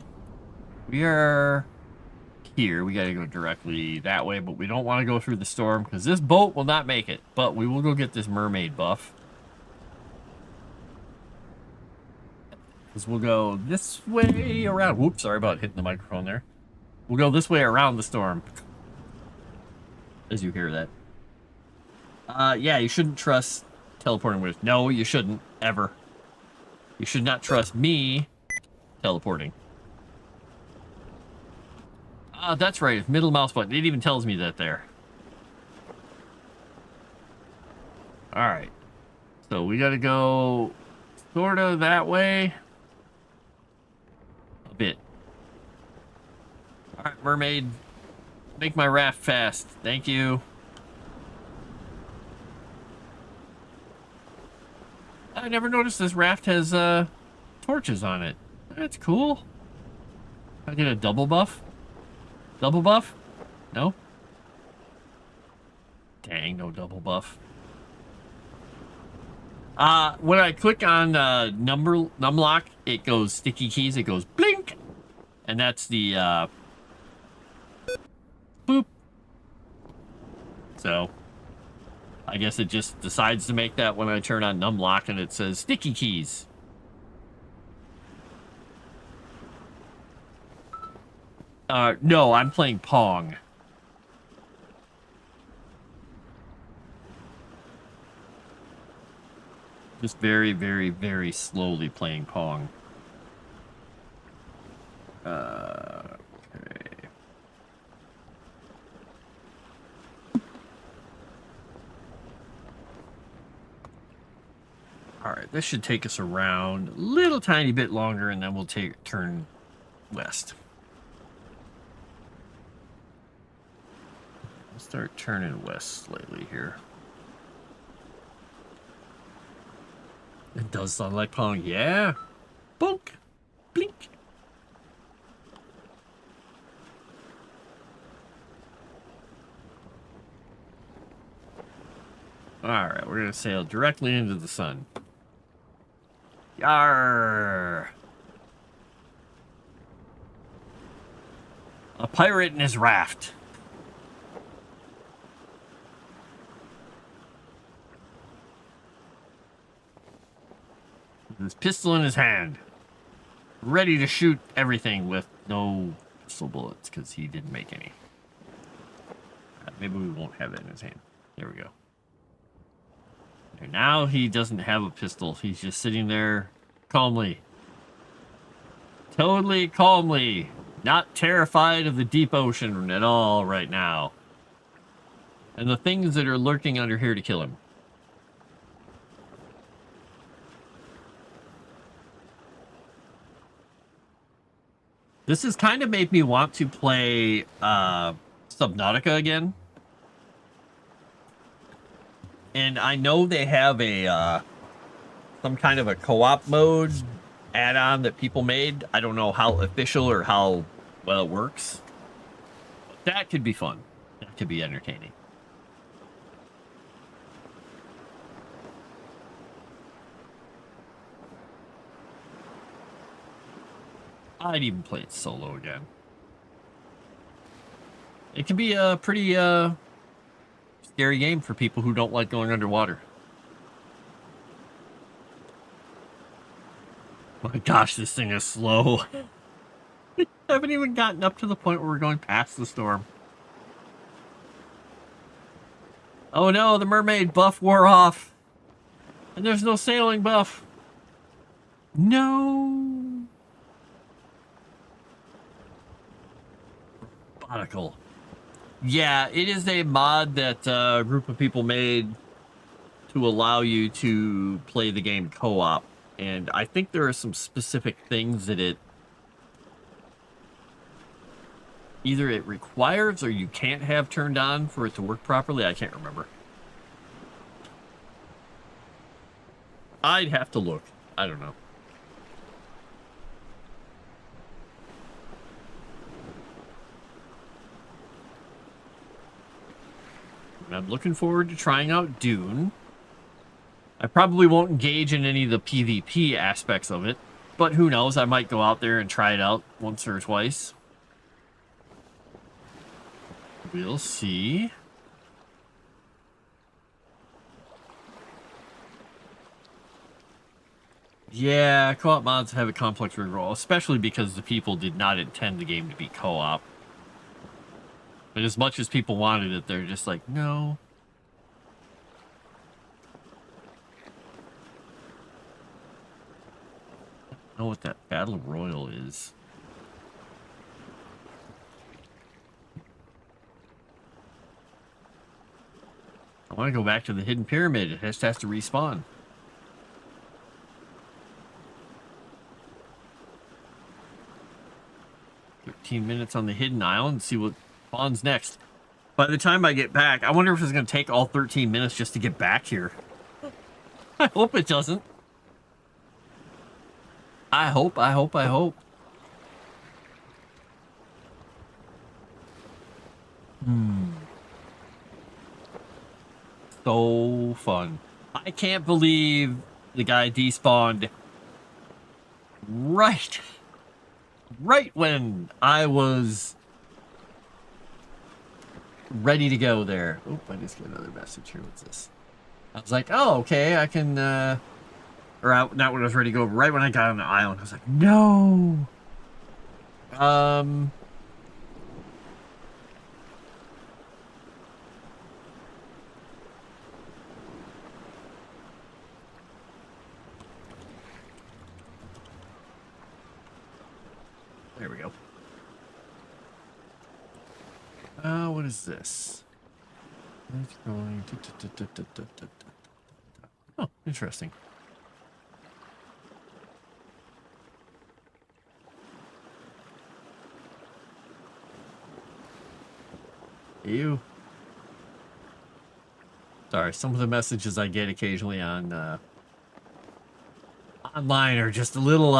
We are here. We gotta go directly that way, but we don't want to go through the storm because this boat will not make it. But we will go get this mermaid buff. Because we'll go this way around. Whoops, sorry about hitting the microphone there. We'll go this way around the storm. As you hear that. Yeah, you shouldn't trust teleporting with. No, you shouldn't, ever. You should not trust me teleporting. That's right. Middle mouse button. It even tells me that there. All right. So we got to go sort of that way. A bit. All right, mermaid. Make my raft fast. Thank you. I never noticed this raft has torches on it. That's cool. I get a double buff? Double buff? No? Dang, no double buff. When I click on numlock, it goes sticky keys, it goes blink. And that's the boop. So I guess it just decides to make that when I turn on numlock and it says sticky keys. No, I'm playing Pong. Just very, very, very slowly playing Pong. Okay. Alright, this should take us around a little tiny bit longer, and then we'll turn west. We'll start turning west slightly here. It does sound like Pong, yeah. Bunk, blink. Alright, we're gonna sail directly into the sun. Yarr! A pirate in his raft. With his pistol in his hand. Ready to shoot everything with no pistol bullets, because he didn't make any. Maybe we won't have that in his hand. There we go. And now he doesn't have a pistol. He's just sitting there calmly. Totally calmly. Not terrified of the deep ocean at all right now. And the things that are lurking under here to kill him. This has kind of made me want to play Subnautica again. And I know they have a some kind of a co-op mode add-on that people made. I don't know how official or how well it works. But that could be fun. That could be entertaining. I'd even play it solo again. It can be a pretty scary game for people who don't like going underwater. My gosh, this thing is slow. We haven't even gotten up to the point where we're going past the storm. Oh no, the mermaid buff wore off. And there's no sailing buff. No. Robotical. Yeah, it is a mod that a group of people made to allow you to play the game co-op. And I think there are some specific things that either it requires or you can't have turned on for it to work properly. I can't remember. I'd have to look. I don't know. I'm looking forward to trying out Dune. I probably won't engage in any of the PvP aspects of it, but who knows? I might go out there and try it out once or twice. We'll see. Yeah, co-op mods have a complex role, especially because the people did not intend the game to be co-op. But as much as people wanted it, they're just like, no. I don't know what that Battle Royal is. I want to go back to the hidden pyramid. It just has to respawn. 13 minutes on the hidden island. See what spawns next. By the time I get back, I wonder if it's going to take all 13 minutes just to get back here. I hope it doesn't. I hope. So fun. I can't believe the guy despawned right when I was ready to go there. Oh, I just got another message here. What's this? I was like, oh, okay, I can, not when I was ready to go, right when I got on the island. I was like, no. There we go. What is this? It's going to... Oh, interesting. Ew. Sorry, some of the messages I get occasionally on online are just a little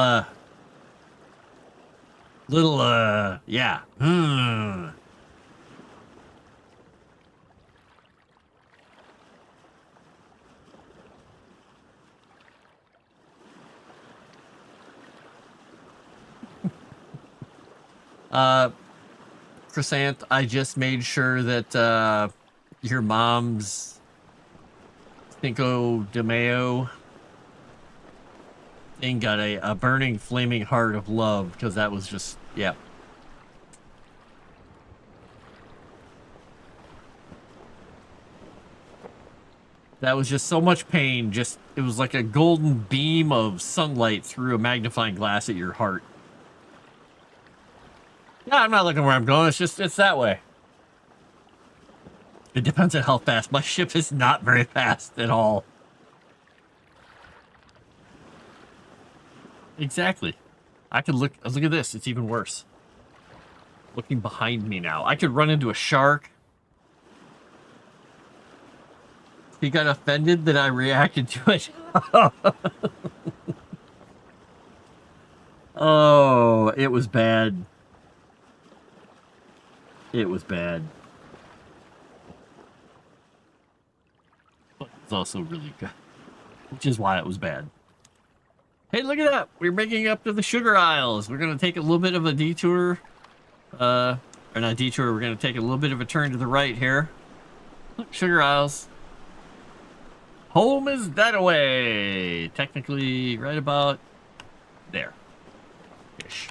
yeah. Crescent, I just made sure that your mom's Cinco de Mayo thing got a burning flaming heart of love, because that was just, yeah. That was just so much pain. Just, it was like a golden beam of sunlight through a magnifying glass at your heart. Yeah, I'm not looking where I'm going. It's that way. It depends on how fast. My ship is not very fast at all. Exactly. I could look at this. It's even worse. Looking behind me now. I could run into a shark. He got offended that I reacted to it. Oh, it was bad. It was bad. But it's also really good. Which is why it was bad. Hey, look at that! We're making up to the Sugar Isles. We're gonna take a little bit of a detour. Or not detour, we're gonna take a little bit of a turn to the right here. Look, Sugar Isles. Home is that way. Technically, right about there. Ish.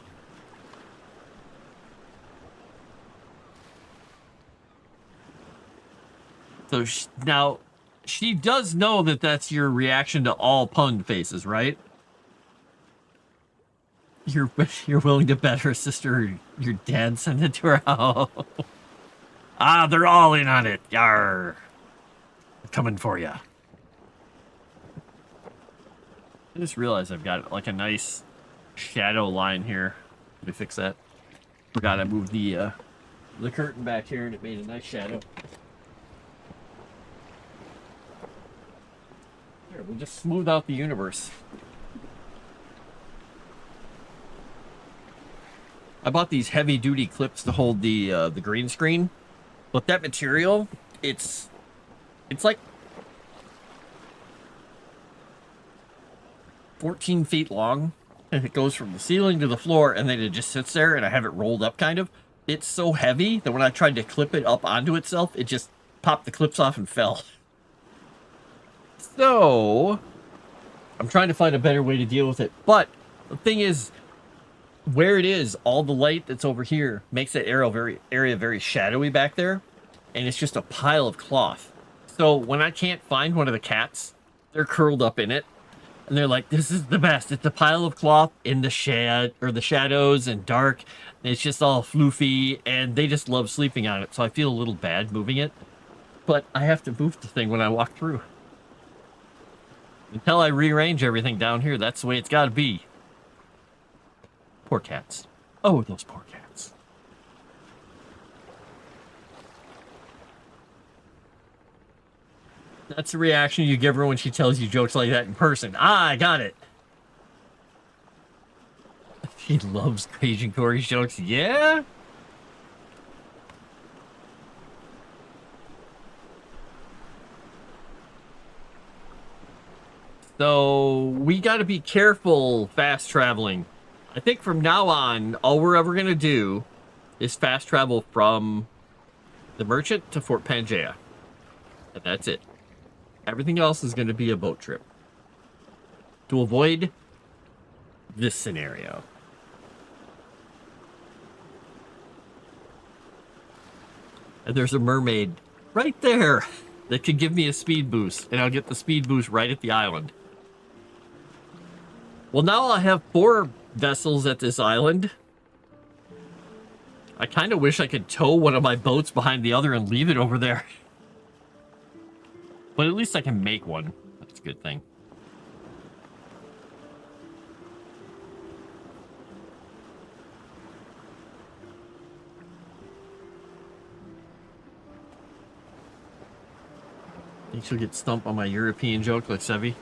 So now, she does know that that's your reaction to all pun faces, right? You're willing to bet her sister your dad sent it to her house. Ah, they're all in on it. Yarr. Coming for ya. I just realized I've got like a nice shadow line here. Let me fix that. Forgot I moved the curtain back here and it made a nice shadow. Here, we'll just smooth out the universe. I bought these heavy-duty clips to hold the green screen, but that material, it's like 14 feet long, and it goes from the ceiling to the floor, and then it just sits there, and I have it rolled up kind of. It's so heavy that when I tried to clip it up onto itself, it just popped the clips off and fell. So, I'm trying to find a better way to deal with it. But the thing is, where it is, all the light that's over here makes that area very shadowy back there, and it's just a pile of cloth. So when I can't find one of the cats, they're curled up in it, and they're like, "This is the best. It's a pile of cloth in the shadows and dark. And it's just all floofy, and they just love sleeping on it." So I feel a little bad moving it. but I have to move the thing when I walk through. Until I rearrange everything down here, that's the way it's got to be. Poor cats. Oh, those poor cats. That's the reaction you give her when she tells you jokes like that in person. Ah, I got it. She loves Agent Corey's jokes. Yeah? So, we got to be careful fast traveling. I think from now on, all we're ever going to do is fast travel from the Merchant to Fort Pangaea. And that's it. Everything else is going to be a boat trip. To avoid this scenario. And there's a mermaid right there that could give me a speed boost. And I'll get the speed boost right at the island. Well, now I'll have 4 vessels at this island. I kind of wish I could tow one of my boats behind the other and leave it over there. But at least I can make one. That's a good thing. Think she'll get stumped on my European joke like Sevi?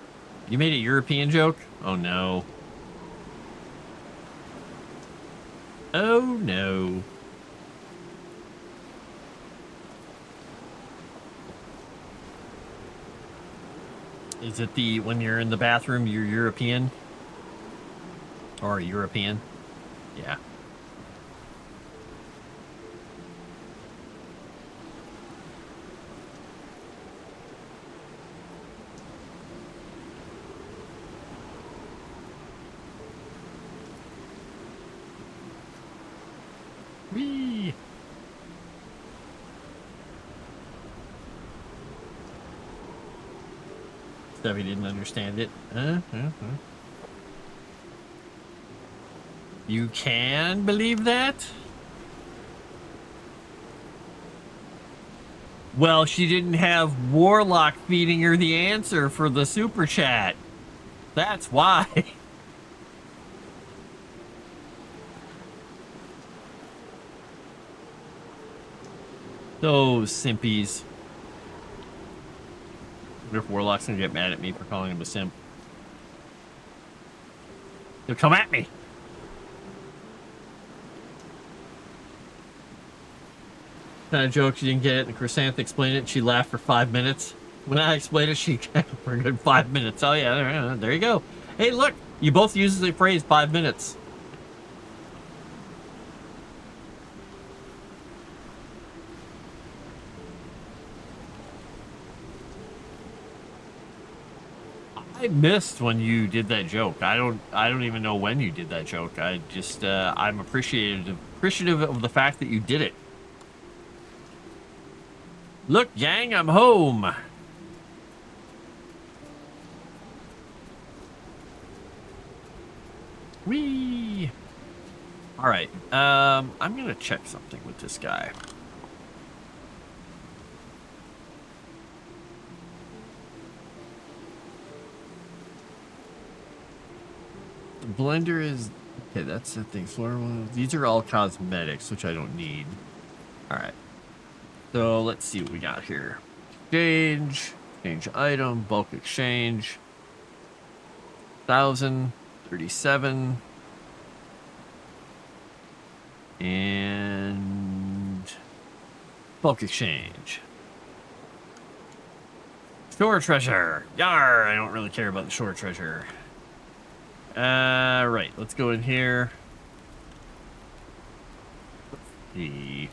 You made a European joke? Oh no. Oh no. Is it the when you're in the bathroom you're European? Or European? Yeah. Whee! Stevie didn't understand it. You can believe that? Well, she didn't have Warlock feeding her the answer for the super chat. That's why. Those simpies. I wonder if Warlock's gonna get mad at me for calling him a simp. He'll come at me. Kind of joke, she didn't get it, and Chrysanth explained it, and she laughed for 5 minutes. When I explained it, she cackled for a good 5 minutes. Oh yeah, there you go. Hey, look, you both use the phrase 5 minutes. I missed when you did that joke. I don't even know when you did that joke. I just I'm appreciative of the fact that you did it. Look, gang, I'm home. Whee! All right. I'm gonna check something with this guy. The blender is okay. That's the thing. These are all cosmetics, which I don't need. All right. So let's see what we got here. Exchange item, bulk exchange. 1,037. And bulk exchange. Shore treasure. Yar, I don't really care about the shore treasure. Right, let's go in here. Let's see.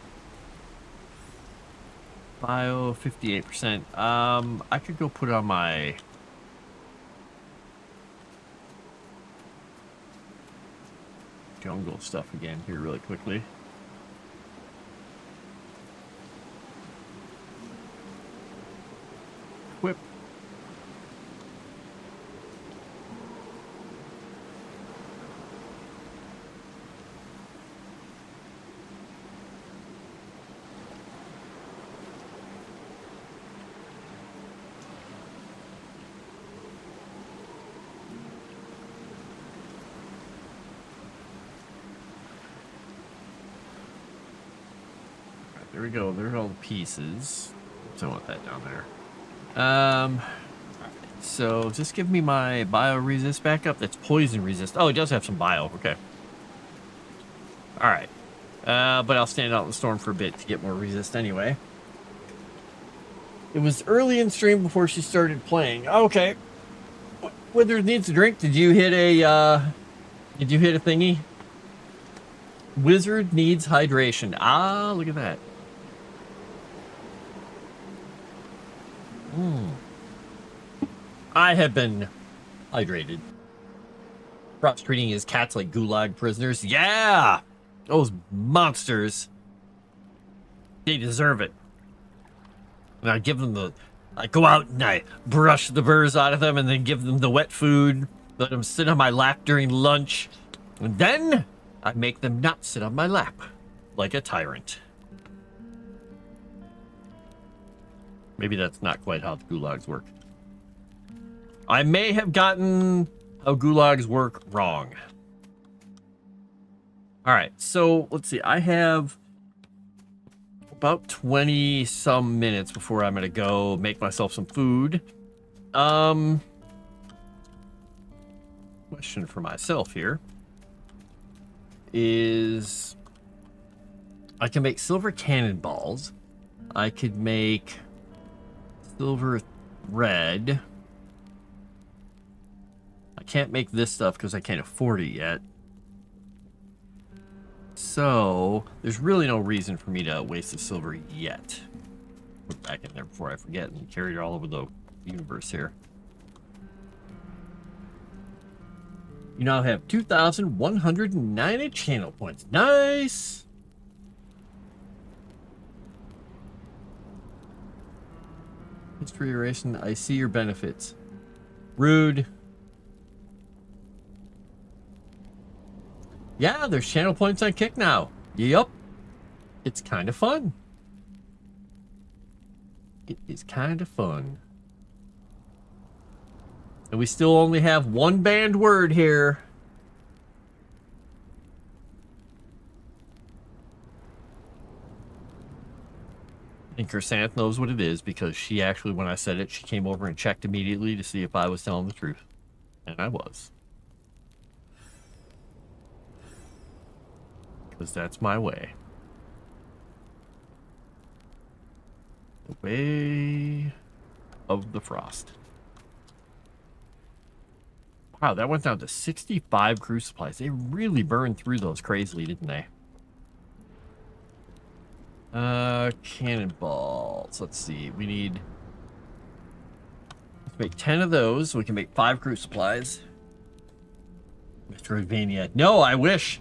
Bio 58%. I could go put on my jungle stuff again here really quickly. Equip. There we go. There's all the pieces. So I want that down there. So just give me my bio resist back up. That's poison resist. Oh, it does have some bio. Okay. All right. But I'll stand out in the storm for a bit to get more resist anyway. It was early in stream before she started playing. Okay. Withers needs a drink. Did you hit a thingy? Wizard needs hydration. Ah, look at that. I have been hydrated. Frost treating his cats like gulag prisoners. Yeah! Those monsters. They deserve it. And I give them I go out and I brush the burrs out of them and then give them the wet food. Let them sit on my lap during lunch. And then I make them not sit on my lap like a tyrant. Maybe that's not quite how the gulags work. I may have gotten how gulags work wrong. All right, so let's see. I have about 20 some minutes before I'm gonna go make myself some food. Question for myself here is I can make silver cannonballs. I could make silver thread. I can't make this stuff because I can't afford it yet. So there's really no reason for me to waste the silver yet. Put it back in there before I forget and carry it all over the universe here. You now have 2,190 channel points. Nice! History erasing. I see your benefits. Rude. Yeah, there's channel points on Kick now. Yup. It's kind of fun. It is kind of fun. And we still only have one banned word here. And Kersanth knows what it is because she actually, when I said it, she came over and checked immediately to see if I was telling the truth. And I was. Because that's my way. The way of the frost. Wow, that went down to 65 crew supplies. They really burned through those crazily, didn't they? Cannonballs. Let's see. We need... Let's make 10 of those so we can make 5 crew supplies. Metroidvania. No, I wish.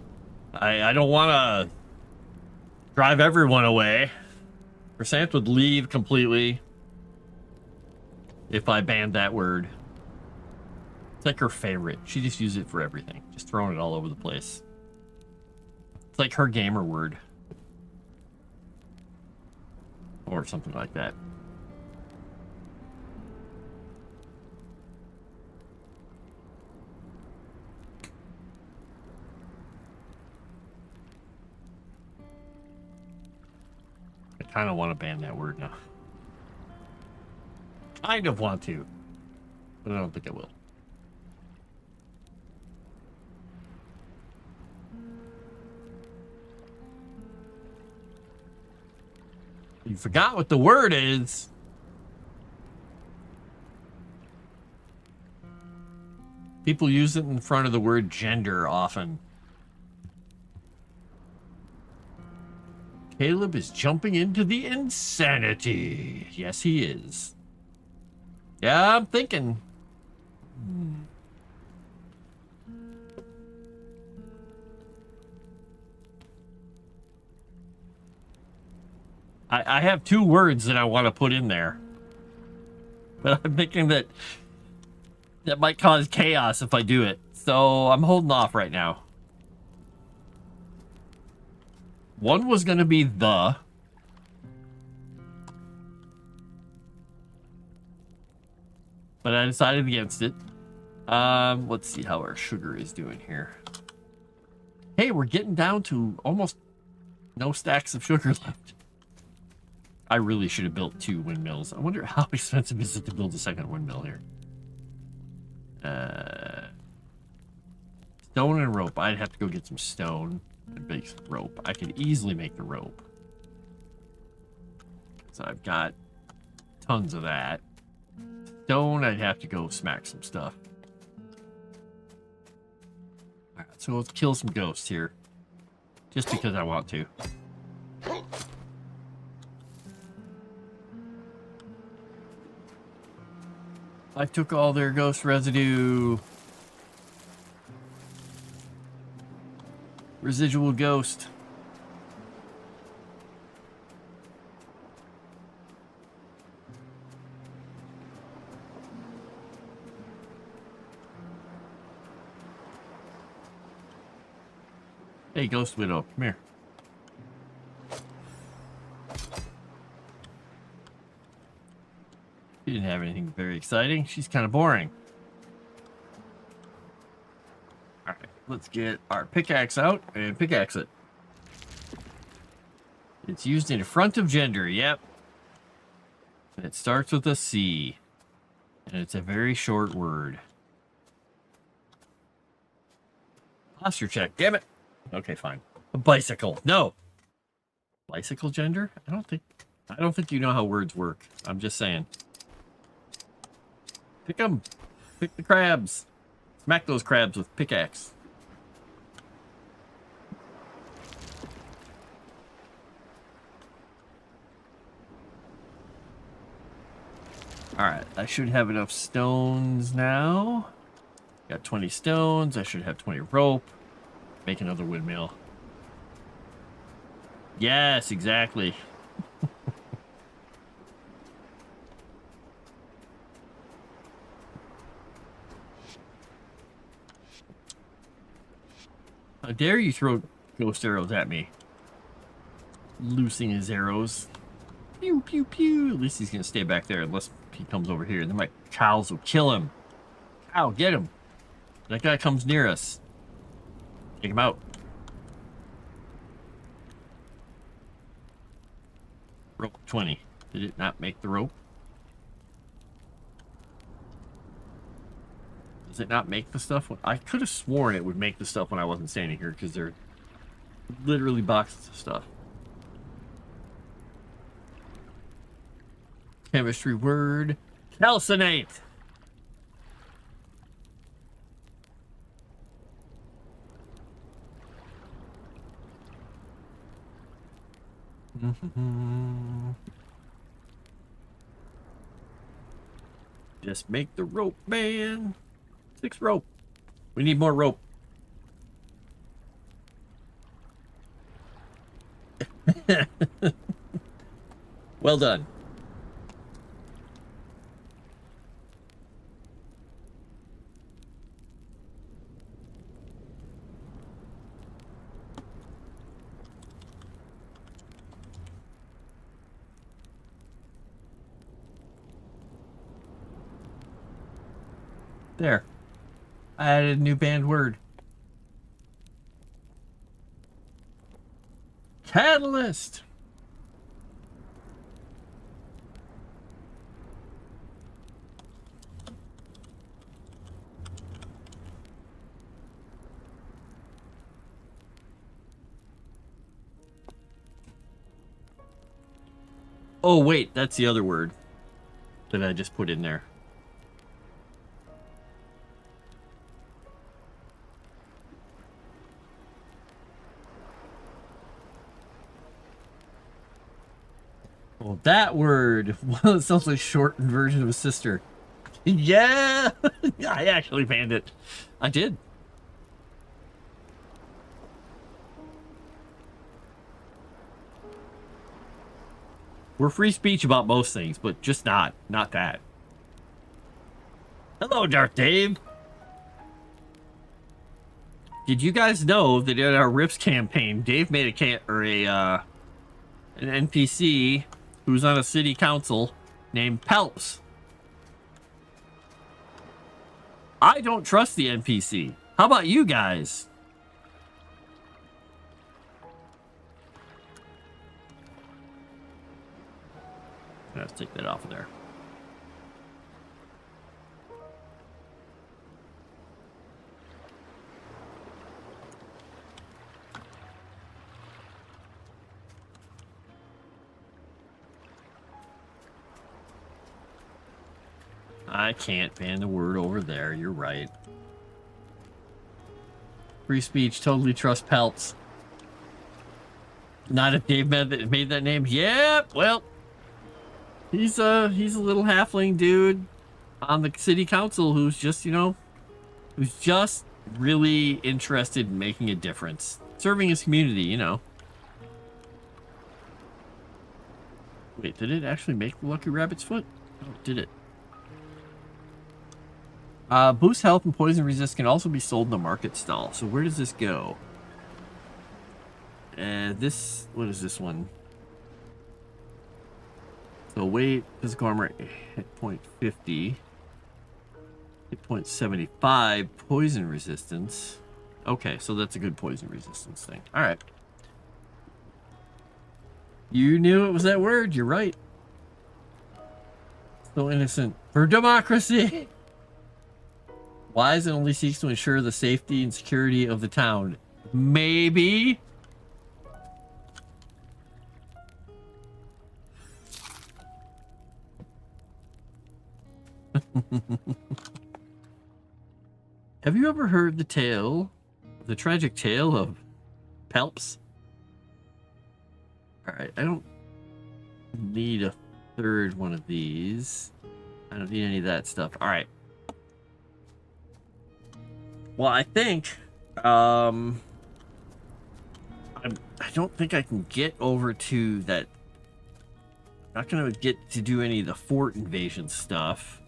I don't want to drive everyone away. Kersanth would leave completely if I banned that word. It's like her favorite. She just uses it for everything. Just throwing it all over the place. It's like her gamer word. Or something like that. I kind of want to ban that word now. Kind of want to. But I don't think I will. You forgot what the word is. People use it in front of the word gender often. Caleb is jumping into the insanity. Yes, he is. Yeah, I'm thinking. I have 2 words that I want to put in there. But I'm thinking that might cause chaos if I do it. So I'm holding off right now. One was going to be the. But I decided against it. Let's see how our sugar is doing here. Hey, we're getting down to almost no stacks of sugar left. I really should have built 2 windmills. I wonder how expensive is it to build a second windmill here. Stone and rope. I'd have to go get some stone and make some rope. I could easily make the rope. So I've got tons of that. Stone, I'd have to go smack some stuff. Alright, so let's kill some ghosts here. Just because I want to. I took all their ghost residue. Residual ghost. Hey, Ghost Widow, come here. She didn't have anything very exciting. She's kind of boring. Alright, let's get our pickaxe out and pickaxe it. It's used in front of gender, yep. And it starts with a C. And it's a very short word. Posture check, damn it. Okay, fine. A bicycle. No. Bicycle gender? I don't think you know how words work. I'm just saying. Pick them. Pick the crabs. Smack those crabs with pickaxe. Alright, I should have enough stones now. Got 20 stones. I should have 20 rope. Make another windmill. Yes, exactly. How dare you throw ghost arrows at me? Loosing his arrows. Pew, pew, pew. At least he's going to stay back there unless he comes over here. Then my cows will kill him. Cow, get him. That guy comes near us. Take him out. Rope 20. Did it not make the rope? Does it not make the stuff? I could have sworn it would make the stuff when I wasn't standing here because they're literally boxes of stuff. Chemistry word. Calcinate. Just make the rope, man. 6 rope. We need more rope. Well done. There. I added a new banned word. Catalyst. Oh, wait, that's the other word that I just put in there. Well, that word, well, it sounds like a shortened version of a sister. Yeah, I actually banned it. I did. We're free speech about most things, but just not that. Hello, Darth Dave. Did you guys know that in our Rips campaign, Dave made an NPC who's on a city council named Pelps? I don't trust the NPC. How about you guys? I have to take that off of there. I can't ban the word over there. You're right. Free speech. Totally trust Pelts. Not if Dave made that name. Yeah, well, he's a little halfling dude on the city council who's just, you know, who's just really interested in making a difference, serving his community, you know. Wait, did it actually make the Lucky Rabbit's foot? Oh, did it? Boost health and poison resist can also be sold in the market stall. So where does this go? This, what is this one? So weight, physical armor, hit point 50. Hit point 75, poison resistance. Okay, so that's a good poison resistance thing. All right. You knew it was that word. You're right. So innocent. For democracy! Wise and only seeks to ensure the safety and security of the town. Maybe. Have you ever heard the tragic tale of Pelps? Alright, I don't need a third one of these. I don't need any of that stuff. Alright. Well, I think, I don't think I can get over to that. I'm not going to get to do any of the fort invasion stuff.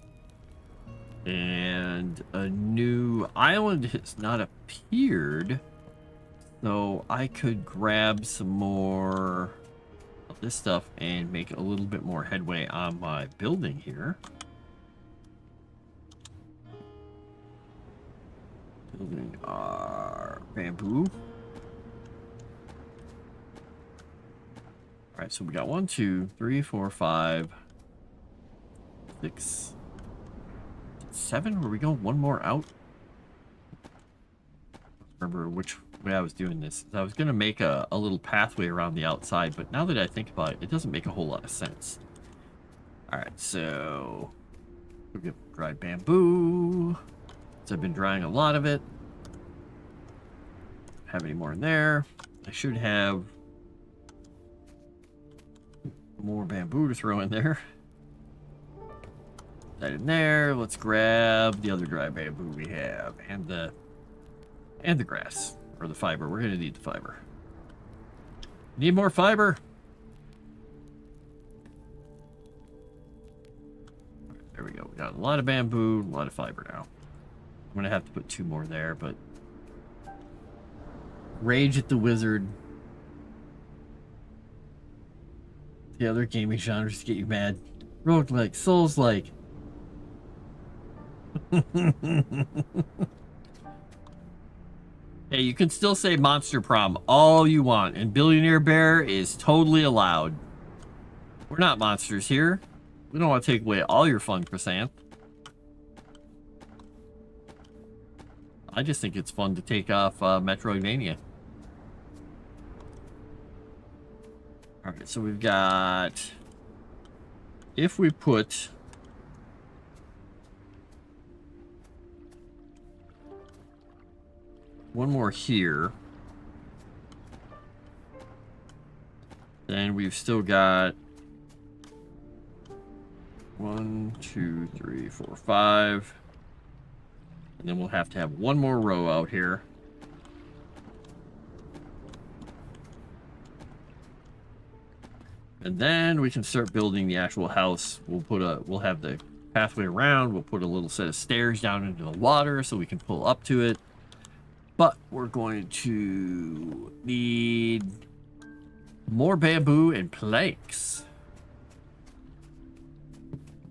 And a new island has not appeared. So I could grab some more of this stuff and make a little bit more headway on my building here. Building our bamboo. All right, so we got 1, 2, 3, 4, 5, 6, 7. Were we going one more out? Remember which way I was doing this. I was going to make a little pathway around the outside, but now that I think about it, it doesn't make a whole lot of sense. All right, so we'll get dried bamboo. So I've been drying a lot of it. Have any more in there? I should have more bamboo to throw in there. That in there. Let's grab the other dry bamboo we have, and the grass or the fiber. We're gonna need the fiber. Need more fiber. There we go. We got a lot of bamboo, a lot of fiber now. I'm gonna have to put 2 more there, but rage at the wizard. The other gaming genres get you mad. Roguelike, Souls-like. Hey, you can still say Monster Prom all you want, and Billionaire Bear is totally allowed. We're not monsters here. We don't want to take away all your fun, Chrysanth. I just think it's fun to take off Metroidvania. Alright, so we've got... If we put... one more here. Then we've still got 1, 2, 3, 4, 5. And then we'll have to have one more row out here. And then we can start building the actual house. We'll have the pathway around. We'll put a little set of stairs down into the water so we can pull up to it. But we're going to need more bamboo and planks.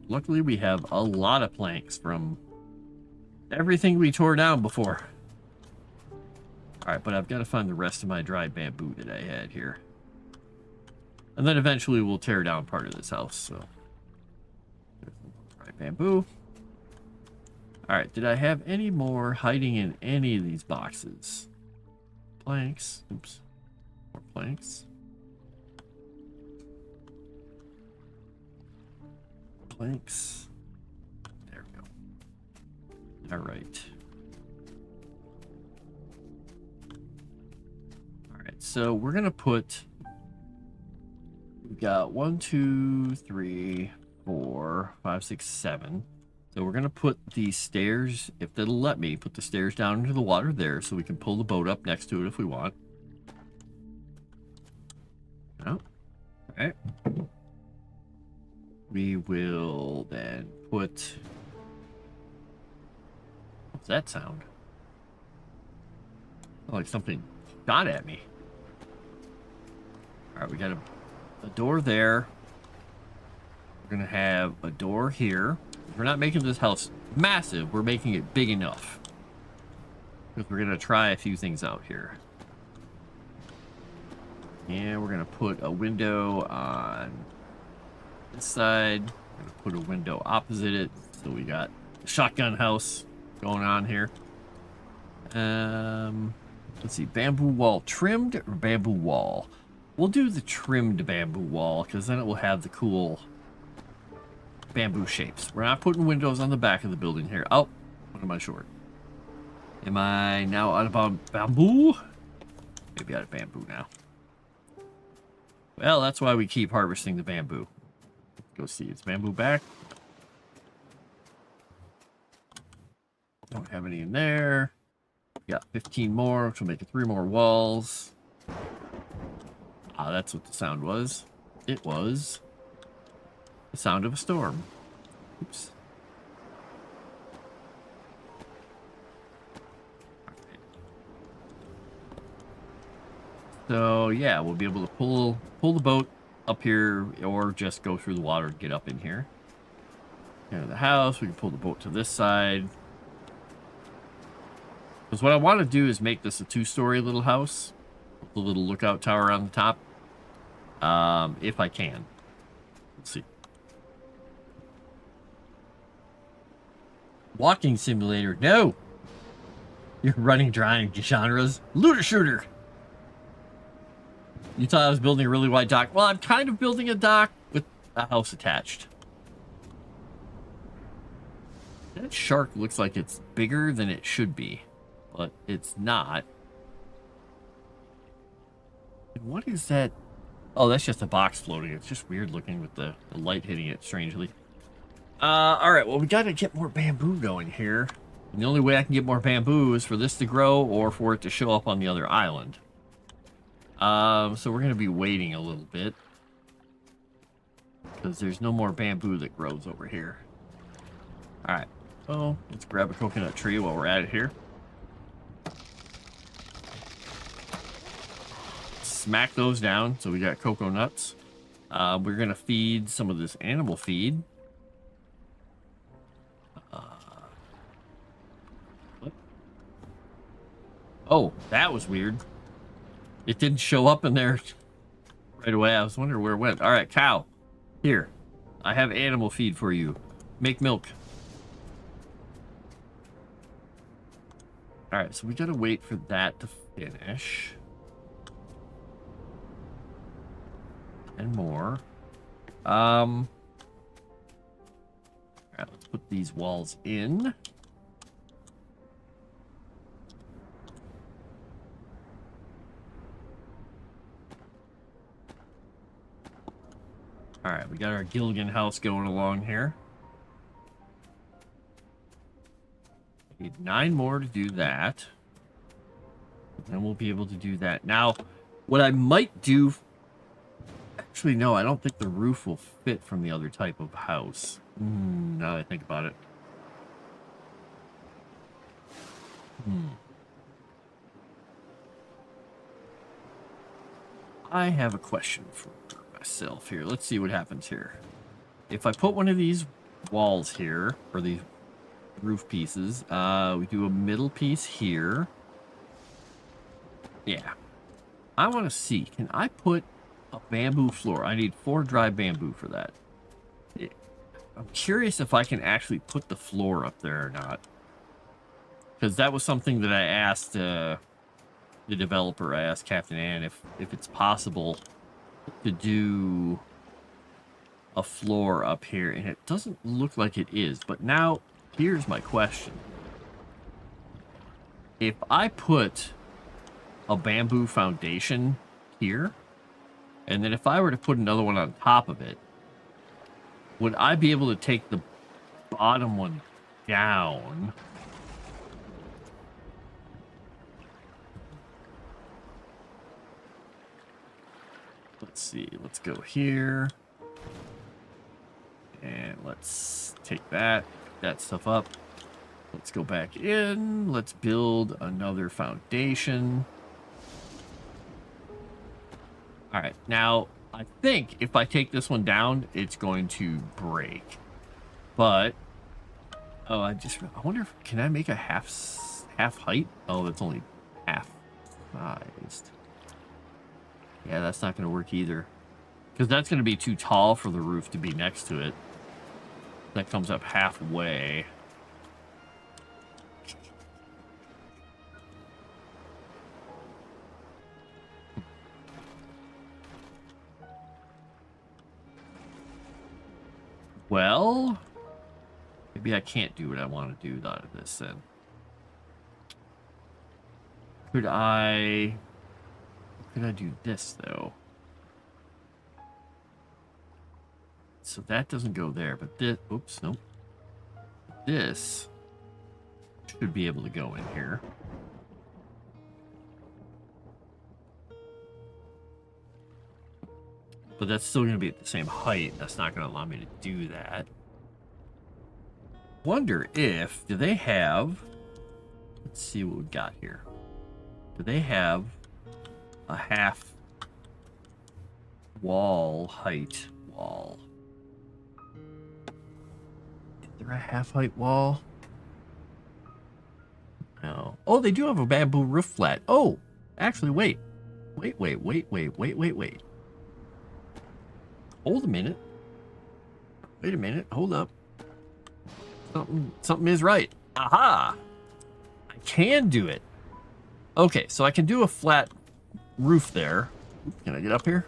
Luckily, we have a lot of planks from everything we tore down before. Alright, but I've got to find the rest of my dried bamboo that I had here. And then eventually we'll tear down part of this house, so bamboo. All right, did I have any more hiding in any of these boxes? Planks. Oops. More planks. Planks. There we go. All right. All right, so we're going to put... We've got 1, 2, 3, 4, 5, 6, 7. So we're going to put the stairs, if they'll let me, put the stairs down into the water there so we can pull the boat up next to it if we want. Oh, all right. We will then put... What's that sound? Oh, like something shot at me. All right, we got a door there. We're going to have a door here. We're not making this house massive. We're making it big enough. Because we're going to try a few things out here. And we're going to put a window on this side. We're going to put a window opposite it. So we got a shotgun house going on here. Let's see. Bamboo wall trimmed or bamboo wall? We'll do the trimmed bamboo wall because then it will have the cool bamboo shapes. We're not putting windows on the back of the building here. Oh, what am I short? Am I now out of bamboo? Maybe out of bamboo now. Well, that's why we keep harvesting the bamboo. Go see, it's bamboo back. Don't have any in there. Got 15 more, which will make it 3 more walls. Ah, that's what the sound was. It was the sound of a storm. Oops. So yeah, we'll be able to pull the boat up here, or just go through the water and get up in here. Into the house, we can pull the boat to this side. Because what I want to do is make this a 2-story little house, with a little lookout tower on the top. If I can. Let's see. Walking simulator. No! You're running dry genres. Looter shooter! You thought I was building a really wide dock. Well, I'm kind of building a dock with a house attached. That shark looks like it's bigger than it should be, but it's not. And what is that? Oh, that's just a box floating. It's just weird looking with the light hitting it strangely. All right, well, we got to get more bamboo going here. And the only way I can get more bamboo is for this to grow or for it to show up on the other island. So we're going to be waiting a little bit. Because there's no more bamboo that grows over here. All right, well, let's grab a coconut tree while we're at it here. Smack those down. So we got cocoa nuts. We're going to feed some of this animal feed. What? Oh, that was weird. It didn't show up in there right away. I was wondering where it went. All right, cow. Here. I have animal feed for you. Make milk. All right, so we got to wait for that to finish. And more. All right, let's put these walls in. All right, we got our Gilligan house going along here. Need 9 more to do that. And we'll be able to do that. Now, what I might do... Actually, no, I don't think the roof will fit from the other type of house. Now that I think about it. I have a question for myself here. Let's see what happens here. If I put one of these walls here, or these roof pieces, we do a middle piece here. Yeah. I want to see, can I put a bamboo floor? I need 4 dry bamboo for that. Yeah. I'm curious if I can actually put the floor up there or not. Because that was something that I asked the developer. I asked Captain Ann if it's possible to do a floor up here, and it doesn't look like it is. But now, here's my question. If I put a bamboo foundation here, and then if I were to put another one on top of it, would I be able to take the bottom one down? Let's see. Let's go here. And let's take that stuff up. Let's go back in. Let's build another foundation. All right. Now, I think if I take this one down, it's going to break. But, oh, I wonder if, can I make a half height? Oh, that's only half sized. Yeah, that's not going to work either. Because that's going to be too tall for the roof to be next to it. That comes up halfway. Well, maybe I can't do what I want to do out of this then. Could I do this though? So that doesn't go there, but this, oops, nope. This should be able to go in here. But that's still going to be at the same height. That's not going to allow me to do that. Wonder if, do they have, let's see what we've got here. Do they have a half wall height wall? Is there a half height wall? No. Oh, they do have a bamboo roof flat. Oh, actually, wait. Wait. Hold a minute. Wait a minute. Hold up. Something is right. Aha! I can do it. Okay, so I can do a flat roof there. Can I get up here?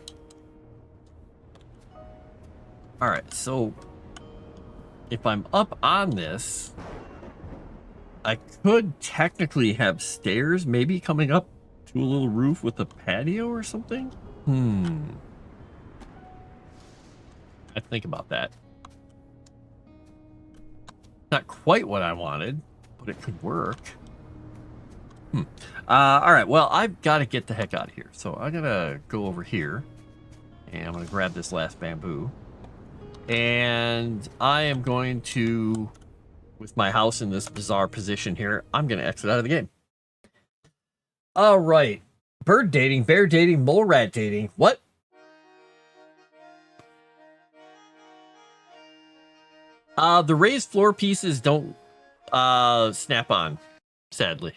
All right, so if I'm up on this, I could technically have stairs maybe coming up to a little roof with a patio or something. I think about that. Not quite what I wanted, but it could work. All right, well, I've got to get the heck out of here. So I'm going to go over here, and I'm going to grab this last bamboo. And I am going to, with my house in this bizarre position here, I'm going to exit out of the game. All right. Bird dating, bear dating, mole rat dating. What? The raised floor pieces don't snap on, sadly.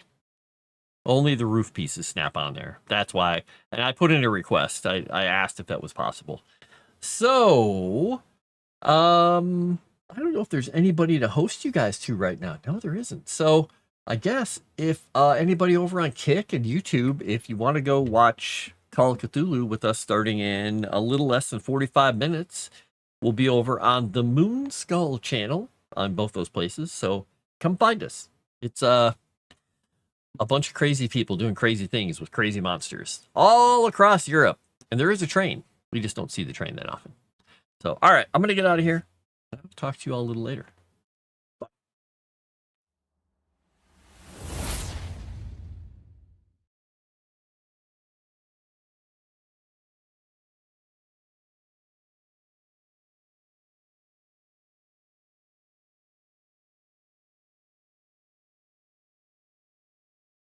Only the roof pieces snap on there. That's why. And I put in a request. I asked if that was possible. So, I don't know if there's anybody to host you guys to right now. No, there isn't. So, I guess if anybody over on Kick and YouTube, if you want to go watch Call of Cthulhu with us starting in a little less than 45 minutes, we'll be over on the Moon Skull channel on both those places. So come find us. It's a bunch of crazy people doing crazy things with crazy monsters all across Europe. And there is a train. We just don't see the train that often. So, all right, I'm going to get out of here. I'll talk to you all a little later.